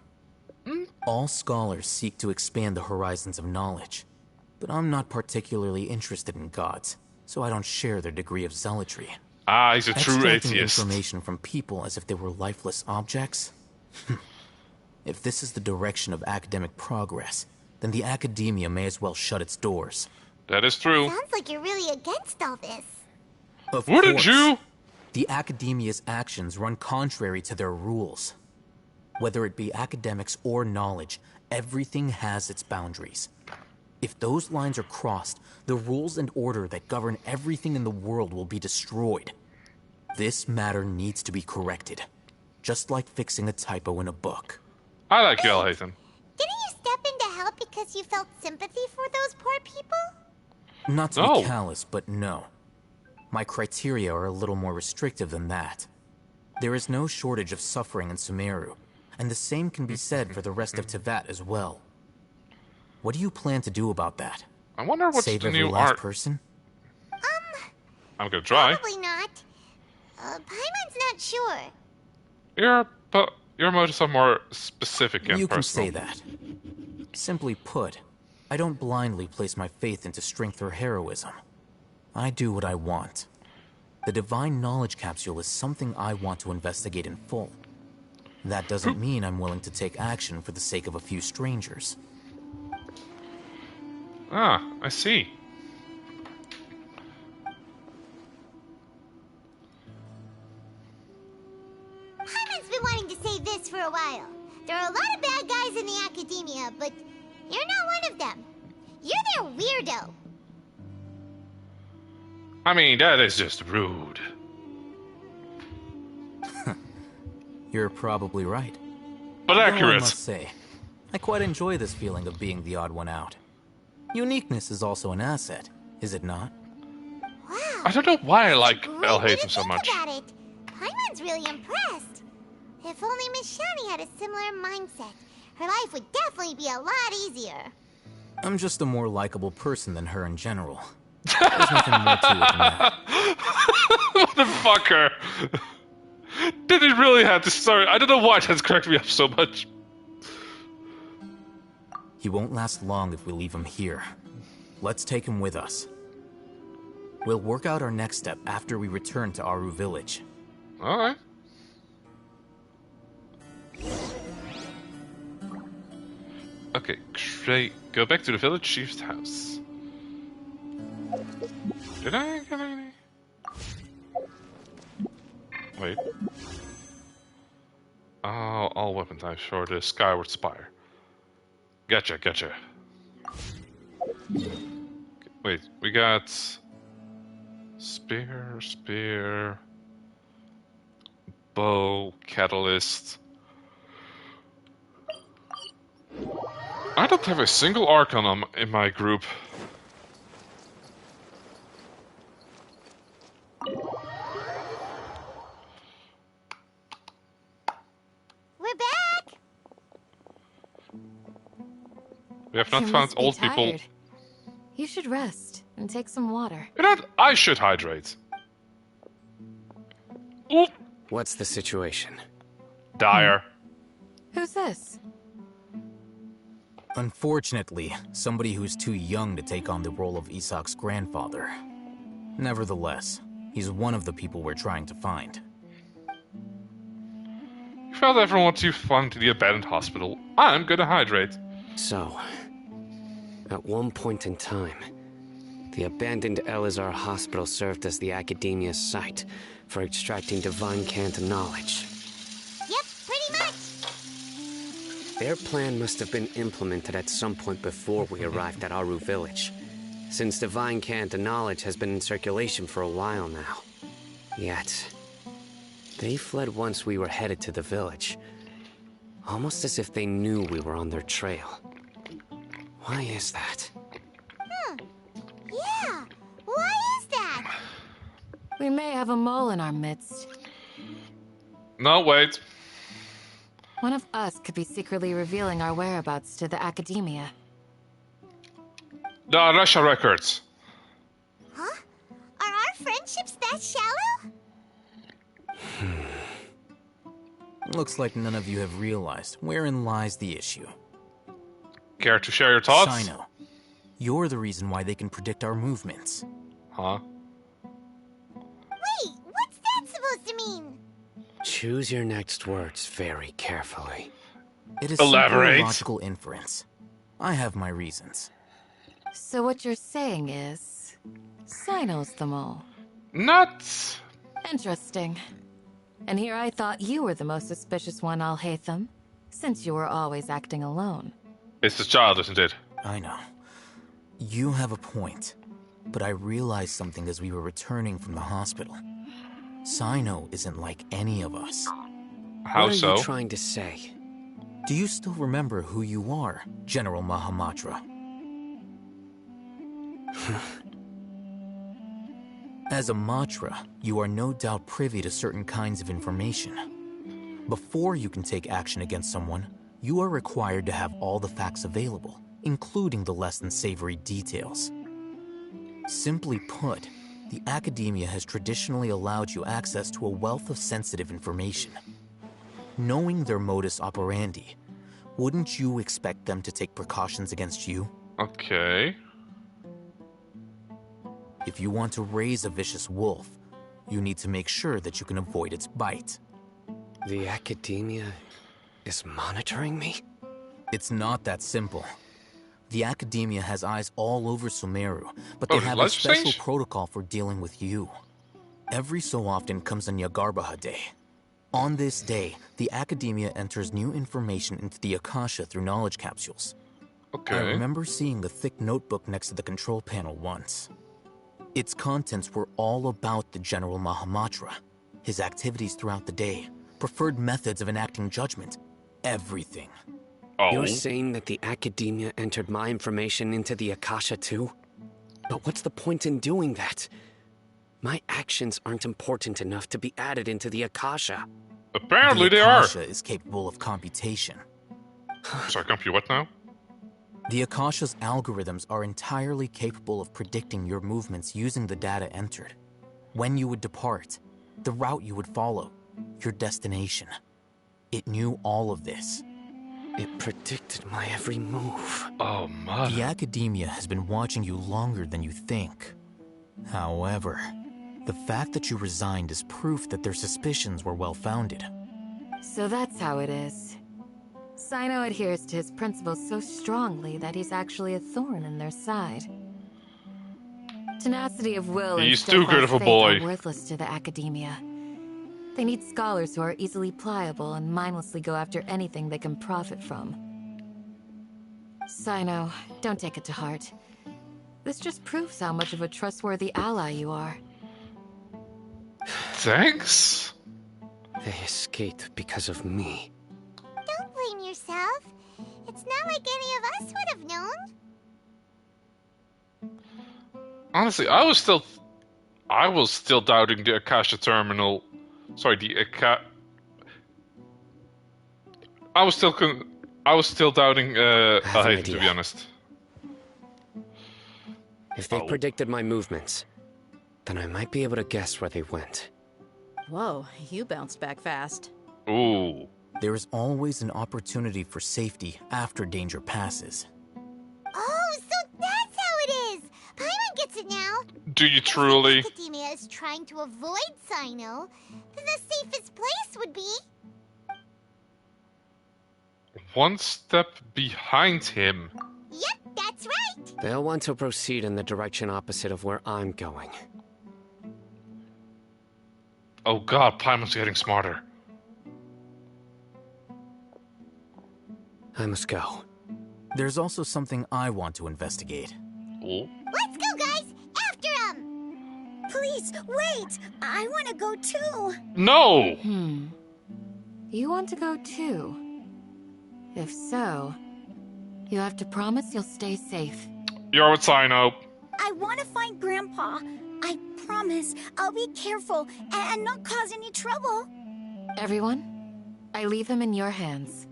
All scholars seek to expand the horizons of knowledge, but I'm not particularly interested in gods, so I don't share their degree of zealotry. Ah, he's a true Extracting atheist. information from people as if they were lifeless objects? If this is the direction of academic progress, then the Academia may as well shut its doors. That is true. Sounds like you're really against all this. Of Wouldn't course, you? The Academia's actions run contrary to their rules. Whether it be academics or knowledge, everything has its boundaries. If those lines are crossed, the rules and order that govern everything in the world will be destroyed. This matter needs to be corrected, just like fixing a typo in a book. I like you, Alhazen. Didn't you step in to help because you felt sympathy for those poor people? Not to be callous, but no. My criteria are a little more restrictive than that. There is no shortage of suffering in Sumeru, and the same can be said for the rest of Teyvat as well. What do you plan to do about that? I wonder what's Save the every new last art. person? I'm gonna try. Probably not. Paimon's not sure. Your motives are more specific and You can personal. say that. Simply put, I don't blindly place my faith into strength or heroism. I do what I want. The Divine Knowledge Capsule is something I want to investigate in full. That doesn't mean I'm willing to take action for the sake of a few strangers. Ah, I see. Paimon's been wanting to say this for a while. There are a lot of bad guys in the academia, but you're not one of them. You're their weirdo. I mean, that is just rude. You're probably right. But Though accurate. I must say, I quite enjoy this feeling of being the odd one out. Uniqueness is also an asset, is it not? Wow. I don't know why I like Great El way hate to him so think much. about it. Paimon's really impressed. If only Miss Shani had a similar mindset, her life would definitely be a lot easier. I'm just a more likable person than her in general. There's nothing more to it than that. Motherfucker! Did it really have to start? I don't know why that's cracked me up so much. He won't last long if we leave him here. Let's take him with us. We'll work out our next step after we return to Aru Village. Alright. Okay, great. Go back to the village chief's house. Did I get any? Wait. Oh, all weapon types for the Skyward Spire. Gotcha. Wait, we got spear, bow, catalyst. I don't have a single Archon in my group. We're back! We have not You found must be old people. tired. You should rest and take some water. You know what? I should hydrate. Ooh. What's the situation? Dire. Who's this? Unfortunately, somebody who's too young to take on the role of Isak's grandfather. Nevertheless, he's one of the people we're trying to find. You found everyone to find the abandoned hospital. I'm gonna hydrate. So, at one point in time, the abandoned Elazar hospital served as the academia's site for extracting divine cant knowledge. Yep, pretty much. Their plan must have been implemented at some point before we arrived at Aru Village, since divine cant knowledge has been in circulation for a while now. Yet, they fled once we were headed to the village, almost as if they knew we were on their trail. Why is that? Yeah, why is that? We may have a mole in our midst. No, wait. One of us could be secretly revealing our whereabouts to the academia. The Russia records. Huh? Are our friendships that shallow? Looks like none of you have realized wherein lies the issue. Care to share your thoughts? Sino, you're the reason why they can predict our movements. Huh? Wait, what's that supposed to mean? Choose your next words very carefully. It is Elaborate. simply a logical inference. I have my reasons. So what you're saying is, Sino's the mole. Not. Interesting. And here I thought you were the most suspicious one, Alhaitham, since you were always acting alone. It's the child, isn't it? I know. You have a point. But I realized something as we were returning from the hospital. Sino isn't like any of us. How what so? are you trying to say? Do you still remember who you are, General Mahamatra? As a Matra, you are no doubt privy to certain kinds of information. Before you can take action against someone, you are required to have all the facts available, including the less than savory details. Simply put, the academia has traditionally allowed you access to a wealth of sensitive information. Knowing their modus operandi, wouldn't you expect them to take precautions against you? Okay. If you want to raise a vicious wolf, you need to make sure that you can avoid its bite. The academia is monitoring me? It's not that simple. The academia has eyes all over Sumeru, but they have a special protocol for dealing with you. Every so often comes a Nyagarbaha Day. On this day, the academia enters new information into the Akasha through knowledge capsules. Okay. I remember seeing the thick notebook next to the control panel once. Its contents were all about the General Mahamatra, his activities throughout the day, preferred methods of enacting judgment, everything. Oh. You're saying that the academia entered my information into the Akasha too? But what's the point in doing that? My actions aren't important enough to be added into the Akasha. Apparently the they are. Akasha is capable of computation. Sorry, compute what now? The Akasha's algorithms are entirely capable of predicting your movements using the data entered. When you would depart, the route you would follow, your destination. It knew all of this. It predicted my every move. Oh, man. The academia has been watching you longer than you think. However, the fact that you resigned is proof that their suspicions were well-founded. So that's how it is. Sino adheres to his principles so strongly that he's actually a thorn in their side. Tenacity of will and He's too good of a steadfast faith boy. are worthless to the academia. They need scholars who are easily pliable and mindlessly go after anything they can profit from. Sino, don't take it to heart. This just proves how much of a trustworthy ally you are. Thanks? They escaped because of me. Don't blame yourself. It's not like any of us would have known. Honestly, I was still doubting the Akasha terminal. Sorry, I was still doubting Hayden, to be honest. If they predicted my movements, then I might be able to guess where they went. Whoa, you bounced back fast. Ooh. There is always an opportunity for safety after danger passes. Oh, so that's how it is! Paimon gets it now. Do you truly? If academia is trying to avoid Sino, then the safest place would be... One step behind him. Yep, that's right! They'll want to proceed in the direction opposite of where I'm going. Oh god, Paimon's getting smarter. I must go. There's also something I want to investigate. Oh. Let's go, guys! After him! Please, wait! I want to go too! No! You want to go too? If so, you have to promise you'll stay safe. You're with Sino. I want to find Grandpa. I promise I'll be careful and not cause any trouble. Everyone, I leave him in your hands.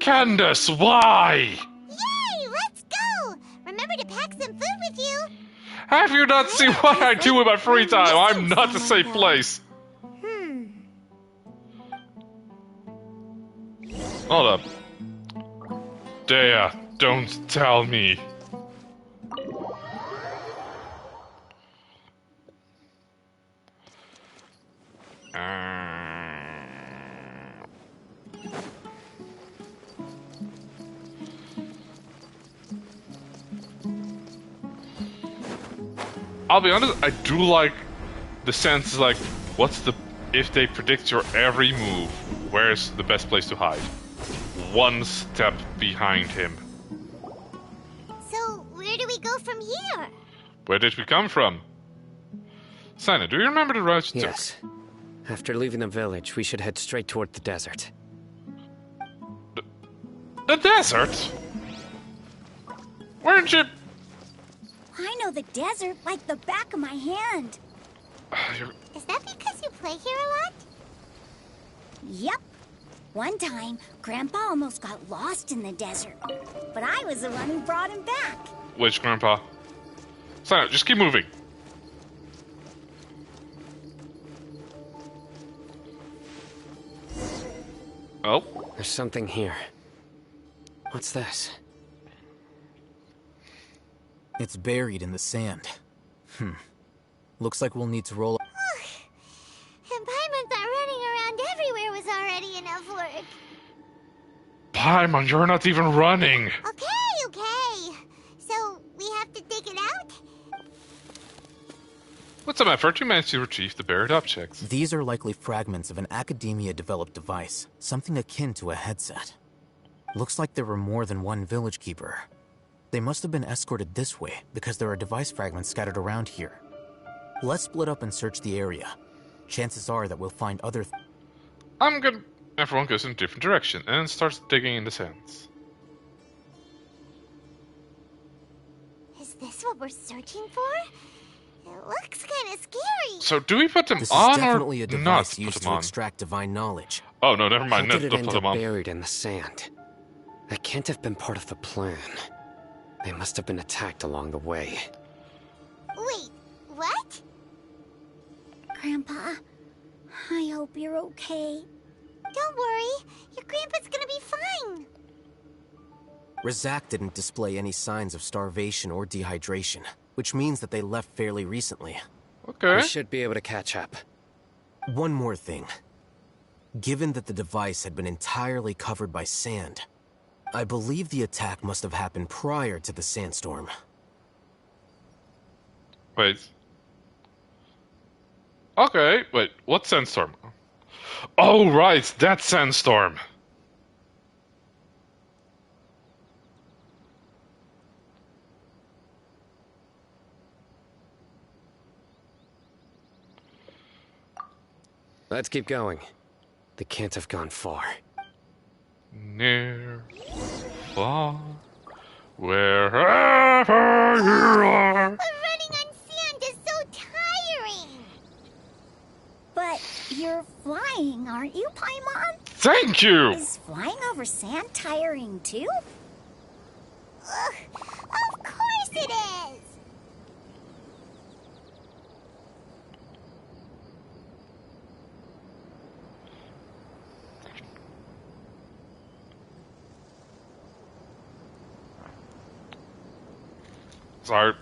Candace, why? Yay! Let's go! Remember to pack some food with you. Have you not seen what I do in my free time? I'm not a safe place. Hold up. Dea, don't tell me. I'll be honest, I do like the sense, like, if they predict your every move, where's the best place to hide? One step behind him. So, where do we go from here? Where did we come from? Sina, do you remember the route you took? Yes. After leaving the village, we should head straight toward the desert. The desert? Weren't you... I know the desert like the back of my hand. Is that because you play here a lot? Yep. One time, Grandpa almost got lost in the desert. But I was the one who brought him back. Which Grandpa? So, just keep moving. Oh? There's something here. What's this? It's buried in the sand. Looks like we'll need to roll... And Paimon thought running around everywhere was already enough work. Paimon, you're not even running. Okay. So, we have to dig it out? With some effort, you managed to retrieve the buried objects. These are likely fragments of an academia-developed device, something akin to a headset. Looks like there were more than one village keeper. They must have been escorted this way, because there are device fragments scattered around here. Let's split up and search the area. Chances are that we'll find other... I'm good. Everyone goes in a different direction and starts digging in the sands. Is this what we're searching for? It looks kind of scary. So do we put them this on is definitely or a device not used put to them on? extract divine knowledge. Oh no, never mind. How did No, it end put them up on. buried in the sand? That can't have been part of the plan. They must have been attacked along the way. Wait, what? Grandpa, I hope you're okay. Don't worry, your grandpa's gonna be fine. Razak didn't display any signs of starvation or dehydration, which means that they left fairly recently. Okay. We should be able to catch up. One more thing. Given that the device had been entirely covered by sand, I believe the attack must have happened prior to the sandstorm. Wait. Okay, wait, what sandstorm? Oh, right, that sandstorm! Let's keep going. They can't have gone far. Near, far, wherever you are. But running on sand is so tiring. But you're flying, aren't you, Paimon? Thank you! Is flying over sand tiring too? Ugh, of course it is. Sorry.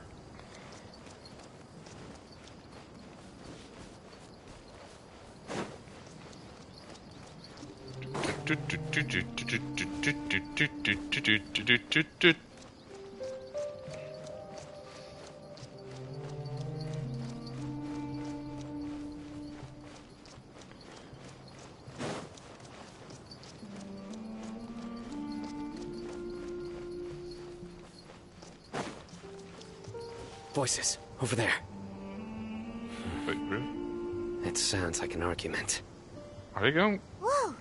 Voices, over there. Wait, really? It sounds like an argument. Are you going? Whoa,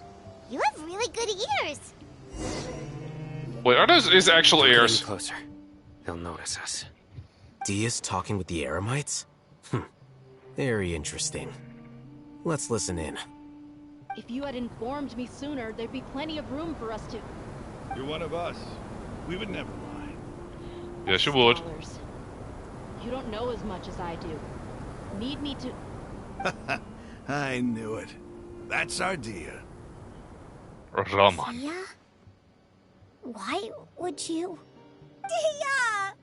you have really good ears. Wait, are those his actual Getting ears? closer. They'll notice us. Dia's talking with the Eremites? Very interesting. Let's listen in. If you had informed me sooner, there'd be plenty of room for us to... You're one of us. We would never mind. Yes, you would. Scholars. You don't know as much as I do. Need me to... I knew it. That's our Dia. Raman. Dia? Why would you... Dia!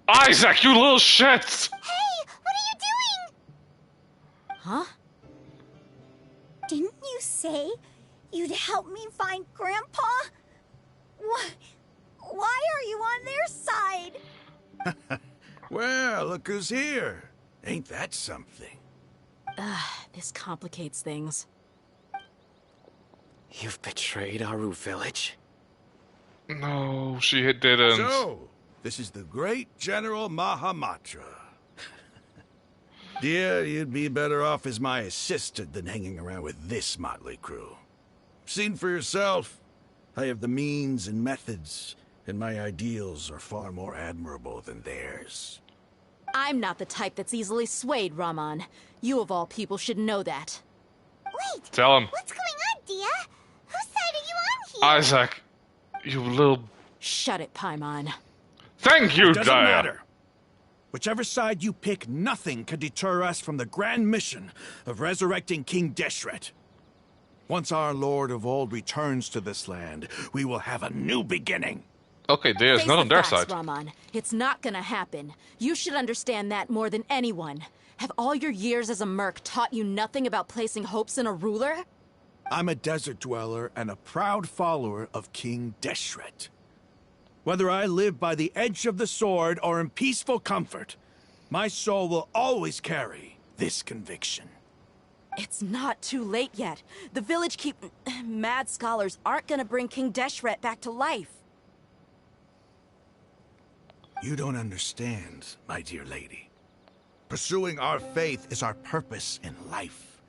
Isaac, you little shit! Hey, what are you doing? Huh? Didn't you say you'd help me find Grandpa? Why are you on their side? Well, look who's here. Ain't that something? This complicates things. You've betrayed Aru village? No, she didn't. So, this is the great General Mahamatra. Dear, you'd be better off as my assistant than hanging around with this motley crew. Seen for yourself. I have the means and methods, and my ideals are far more admirable than theirs. I'm not the type that's easily swayed, Raman. You of all people should know that. Wait! Tell him. What's going on, Dia? Whose side are you on here? Isaac, you little... Shut it, Paimon. Thank you, It doesn't Dia. matter. Whichever side you pick, nothing can deter us from the grand mission of resurrecting King Deshret. Once our Lord of Old returns to this land, we will have a new beginning. Okay, Dia's Face not the on their facts, side. Raman. It's not gonna happen. You should understand that more than anyone. Have all your years as a merc taught you nothing about placing hopes in a ruler? I'm a desert dweller and a proud follower of King Deshret. Whether I live by the edge of the sword or in peaceful comfort, my soul will always carry this conviction. It's not too late yet. The village mad scholars aren't gonna bring King Deshret back to life. You don't understand, my dear lady. Pursuing our faith is our purpose in life.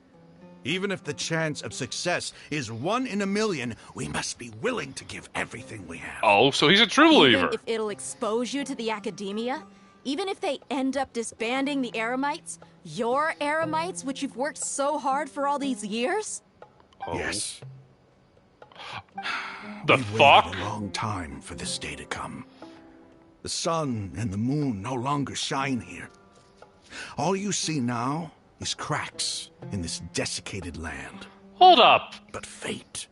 Even if the chance of success is 1 in a million, we must be willing to give everything we have. Oh, so he's a true believer. Even if it'll expose you to the academia? Even if they end up disbanding the Eremites? Your Eremites, which you've worked so hard for all these years? Oh. Yes. The We've fuck? waited a long time for this day to come. The sun and the moon no longer shine here. All you see now is cracks in this desiccated land. Hold up. But fate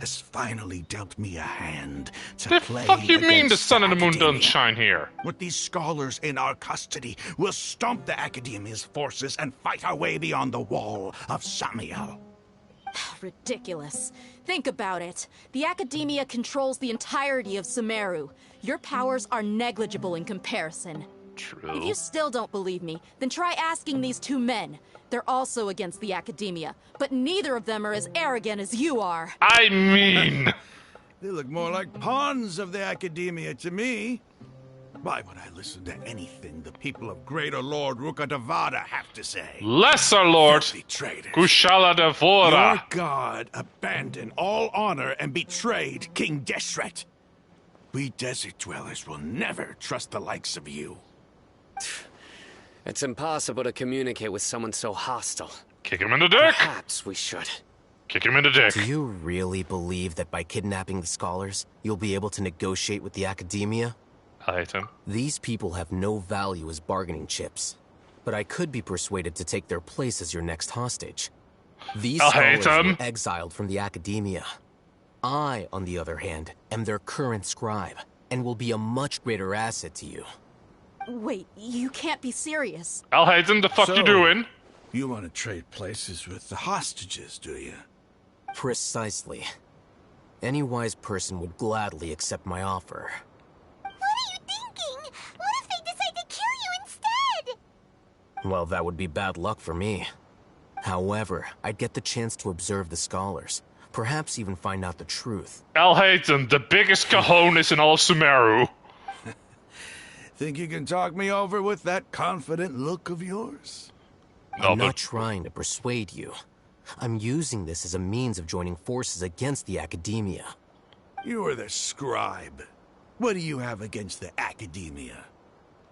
has finally dealt me a hand to The play fuck you mean the against sun and the moon academia. don't shine here? With these scholars in our custody, we'll stomp the Academia's forces and fight our way beyond the wall of Samiel. Ridiculous. Think about it. The Academia controls the entirety of Sumeru. Your powers are negligible in comparison. True. If you still don't believe me, then try asking these two men. They're also against the Academia, but neither of them are as arrogant as you are. I mean... They look more like pawns of the Academia to me. Why would I listen to anything the people of Greater Lord Rukadavada have to say? Lesser Lord Filthy traitors. Kushala Your Devora. god abandoned all honor and betrayed King Deshret. We desert dwellers will never trust the likes of you. It's impossible to communicate with someone so hostile. Kick him in the dick. Perhaps we should. Kick him in the dick. Do you really believe that by kidnapping the scholars, you'll be able to negotiate with the Academia? I hate him. These people have no value as bargaining chips. But I could be persuaded to take their place as your next hostage. These I'll hate scholars them. were exiled from the Academia. I, on the other hand, am their current scribe, and will be a much greater asset to you. Wait, you can't be serious. I'll hate him. The fuck you doing? You want to trade places with the hostages, do you? Precisely. Any wise person would gladly accept my offer. What are you thinking? What if they decide to kill you instead? Well, that would be bad luck for me. However, I'd get the chance to observe the scholars. Perhaps even find out the truth. I'll hate him. The biggest cojones in all of Sumeru. Think you can talk me over with that confident look of yours? No, I'm but... not trying to persuade you. I'm using this as a means of joining forces against the Academia. You are the scribe. What do you have against the Academia?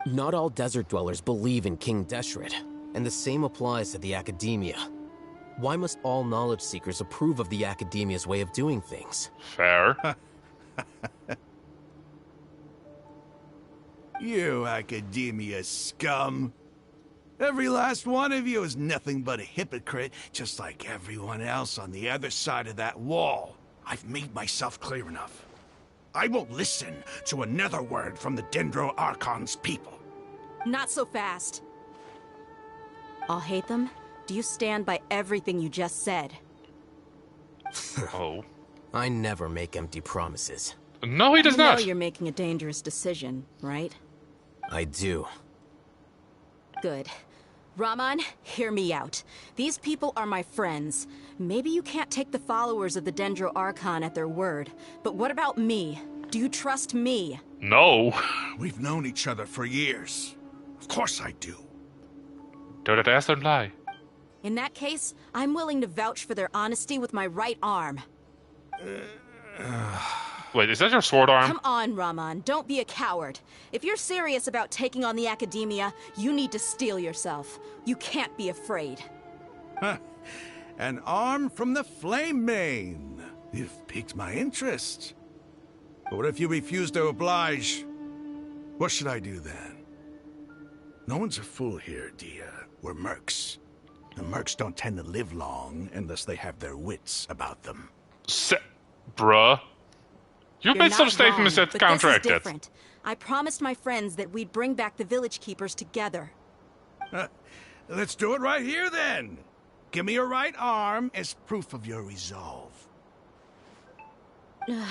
Not all desert dwellers believe in King Deshret, and the same applies to the Academia. Why must all knowledge seekers approve of the Academia's way of doing things? Fair. You Academia scum. Every last one of you is nothing but a hypocrite, just like everyone else on the other side of that wall. I've made myself clear enough. I won't listen to another word from the Dendro Archon's people. Not so fast. I'll hate them. Do you stand by everything you just said? Oh. I never make empty promises. No, he does You not. know you're making a dangerous decision, right? I do. Good. Raman, hear me out. These people are my friends. Maybe you can't take the followers of the Dendro Archon at their word, but what about me? Do you trust me? No. We've known each other for years. Of course I do. Don't ask, don't lie. In that case, I'm willing to vouch for their honesty with my right arm. Wait, is that your sword arm? Come on, Raman. Don't be a coward. If you're serious about taking on the Academia, you need to steel yourself. You can't be afraid. Huh. An arm from the Flame Mane. You've piqued my interest. But what if you refuse to oblige? What should I do then? No one's a fool here, Dia. We're mercs. And mercs don't tend to live long unless they have their wits about them. Bruh. You You're made some not statements wrong, that but counteract this is it. different. I promised my friends that we'd bring back the Village Keepers together. Let's do it right here, then. Give me your right arm as proof of your resolve. Don't listen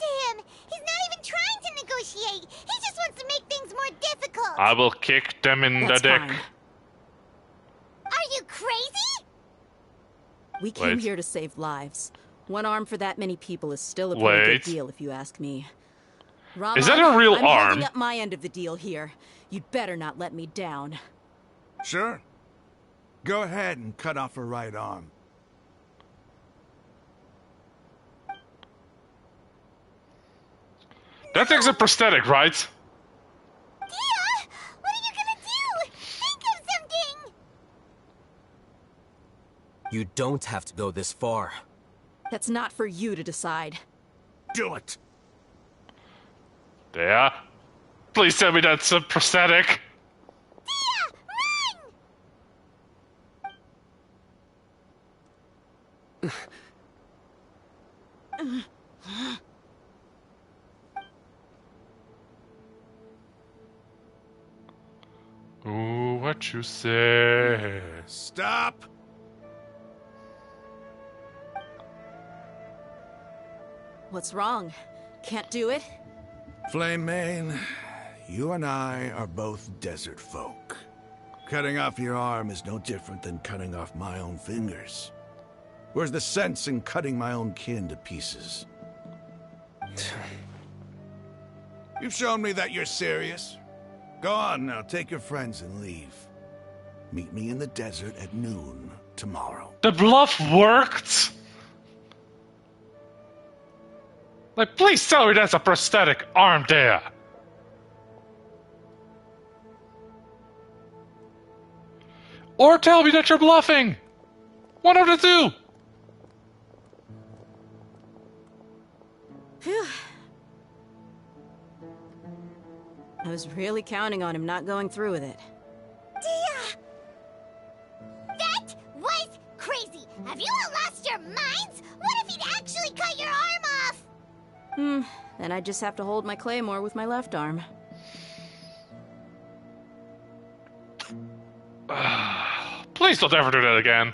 to him! He's not even trying to negotiate! He just wants to make things more difficult! I will kick them in That's the dick. fine. Are you crazy? We came Wait. here to save lives. One arm for that many people is still a pretty Wait. good deal, if you ask me. Raman, Is that a real I'm arm? holding up my end of the deal here. You'd better not let me down. Sure. Go ahead and cut off her right arm. That thing's a prosthetic, right? Dia! What are you gonna do? Think of something! You don't have to go this far. That's not for you to decide. Do it! Yeah. Please tell me that's a prosthetic. Dia! Run! Ooh, what you say? Stop! What's wrong? Can't do it? Flame Mane, you and I are both desert folk. Cutting off your arm is no different than cutting off my own fingers. Where's the sense in cutting my own kin to pieces? You've shown me that you're serious. Go on now, take your friends and leave. Meet me in the desert at noon tomorrow. The bluff worked? Like, please tell me that's a prosthetic arm there. Or tell me that you're bluffing. One of the two. Phew. I was really counting on him not going through with it. Dia! That was crazy! Have you all lost your minds? What if he'd actually cut your arm off? Then I just have to hold my claymore with my left arm. Please don't ever do that again.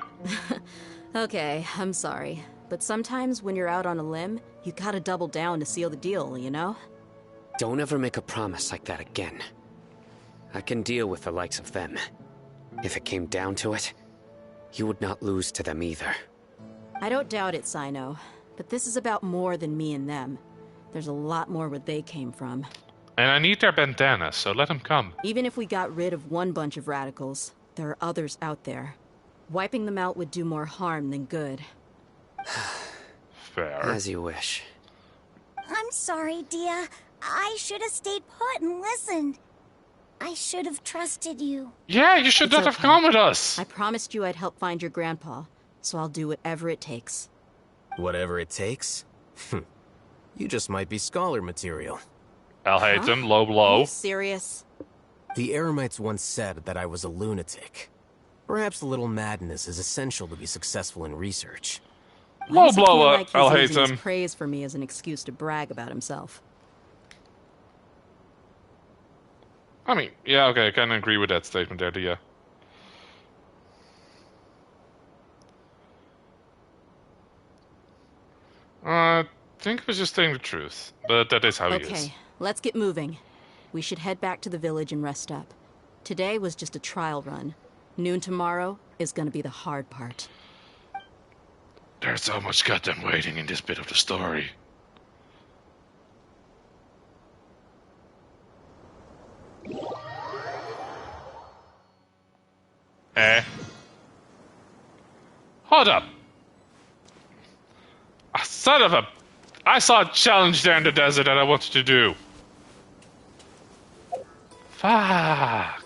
Okay, I'm sorry. But sometimes when you're out on a limb, you gotta double down to seal the deal, you know? Don't ever make a promise like that again. I can deal with the likes of them. If it came down to it, you would not lose to them either. I don't doubt it, Sino. But this is about more than me and them. There's a lot more where they came from. And I need their bandanas, so let them come. Even if we got rid of one bunch of radicals, there are others out there. Wiping them out would do more harm than good. Fair. As you wish. I'm sorry, Dia. I should have stayed put and listened. I should have trusted you. Yeah, you should It's not have okay. come with us. I promised you I'd help find your grandpa, so I'll do whatever it takes. Whatever it takes? You just might be scholar material. I'll hate them, low Are blow. you serious? The Eremites once said that I was a lunatic. Perhaps a little madness is essential to be successful in research. Low Why does it feel blow, like he's I'll hate using his him. praise for me as an excuse to brag about himself. I mean, yeah, okay, I can agree with that statement there, Dia. I think he was just saying the truth, but that is how he is. Okay, let's get moving. We should head back to the village and rest up. Today was just a trial run. Noon tomorrow is gonna be the hard part. There's so much goddamn waiting in this bit of the story. Hold up. Ah, son of a... I saw a challenge there in the desert that I wanted to do. Fuck.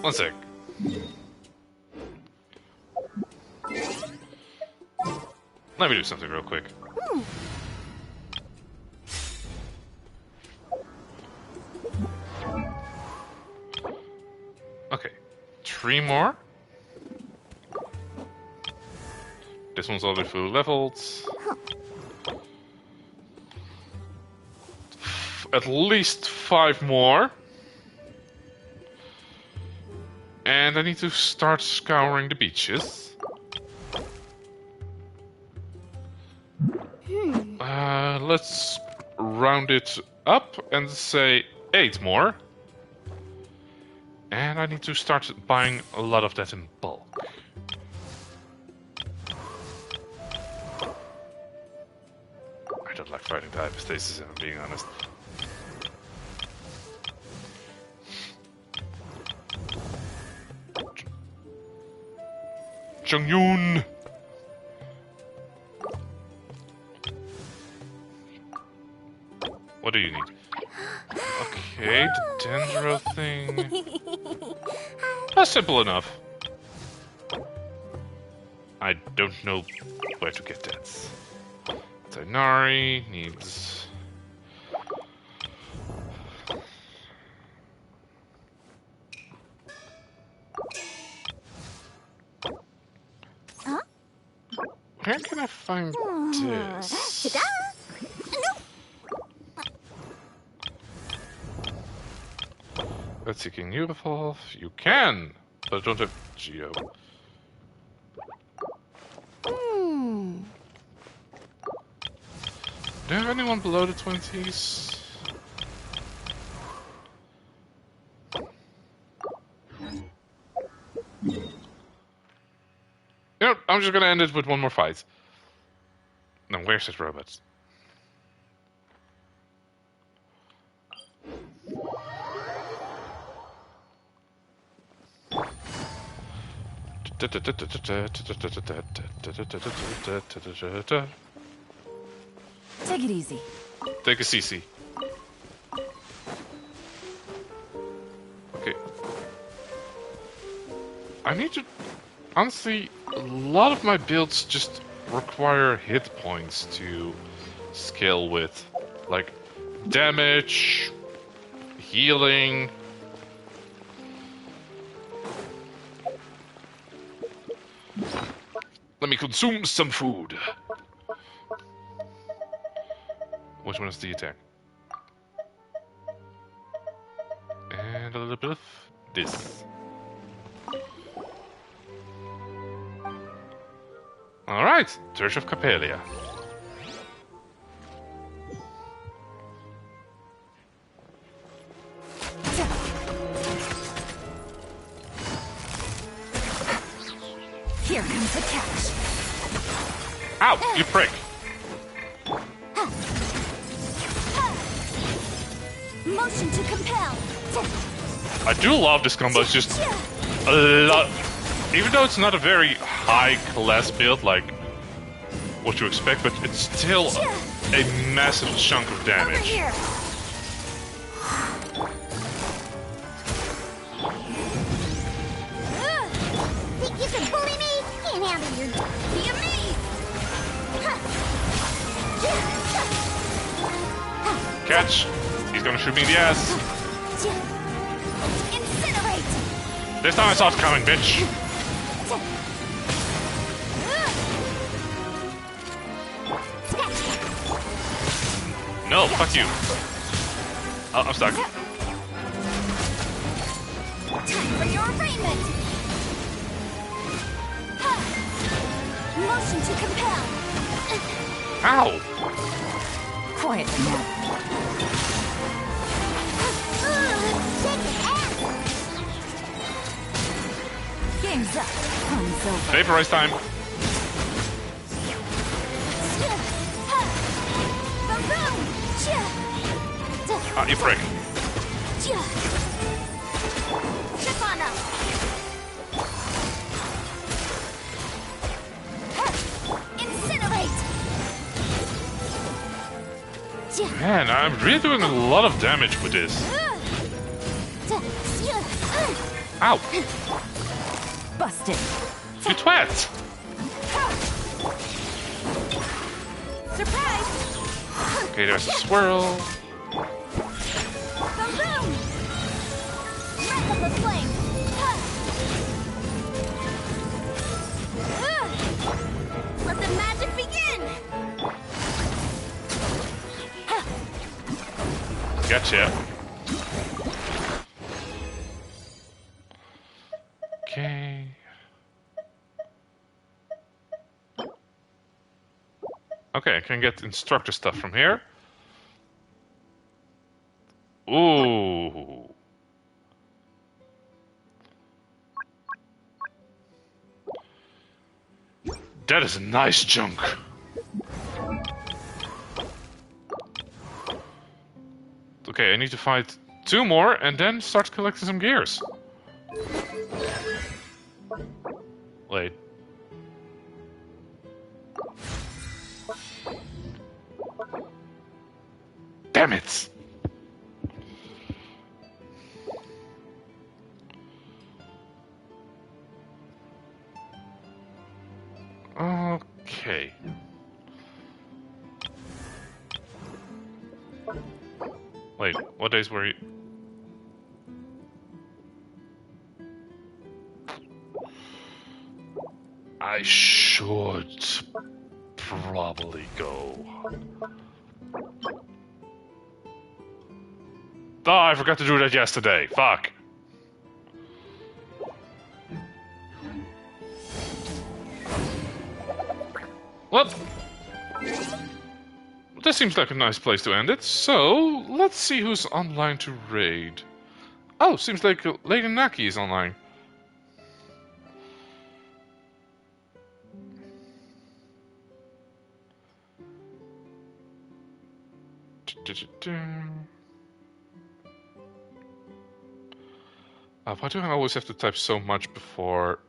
One sec. Let me do something real quick. Okay. 3 more. This one's already fully leveled. At least 5 more. And I need to start scouring the beaches. Let's round it up and say 8 more. And I need to start buying a lot of that in bulk. I don't like fighting the hypostasis, if I'm being honest. Jung-yoon! What do you need? Okay, the Dendro thing. That's simple enough. I don't know where to get that. Tainari needs... Huh? Where can I find this? Ta-da! Let's see, can you evolve? You can! But I don't have Geo. Do you have anyone below the 20s? You know, I'm just gonna end it with one more fight. Now, where's that robot? Take it easy. Take a CC. Okay. I need to... Honestly, a lot of my builds just require hit points to scale with. Like, damage, healing... Let me consume some food. Which one is the attack? And a little bit of this. Alright, Church of Capelia. Here comes the catch. Ow, you prick. Motion to compel. I do love this combo, it's just a lot. Even though it's not a very high class build like what you expect, but it's still a massive chunk of damage. Think you can bully me? Can't handle your via me. Catch! He's gonna shoot me in the ass. Incinerate. This time I saw it coming, bitch. No, fuck you. Oh, I'm stuck. Time for your arraignment. Motion to compel. Ow! Quiet now. Game's up. Fun's over. Vaporize time. Ah, you prick. Trip on up. Man, I'm really doing a lot of damage with this. Ow! Busted. You twat! Surprise! Okay, there's a swirl. Boom! Merciless flame! Let the magic begin! Gotcha. Okay. Okay, I can get instructor stuff from here. Ooh. That is a nice chunk. Okay, I need to fight 2 more and then start collecting some gears. Wait. Damn it! Okay. Wait, what days were you? I should probably go. Oh, I forgot to do that yesterday. Fuck. Well, this seems like a nice place to end it, so let's see who's online to raid. Oh, seems like Lady Naki is online. Why do I always have to type so much before...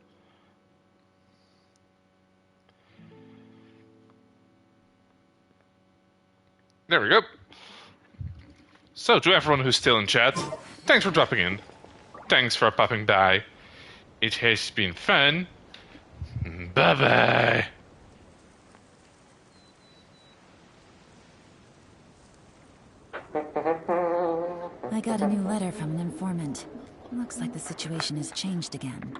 There we go. So, to everyone who's still in chat, thanks for dropping in. Thanks for popping by. It has been fun. Bye-bye. I got a new letter from an informant. Looks like the situation has changed again.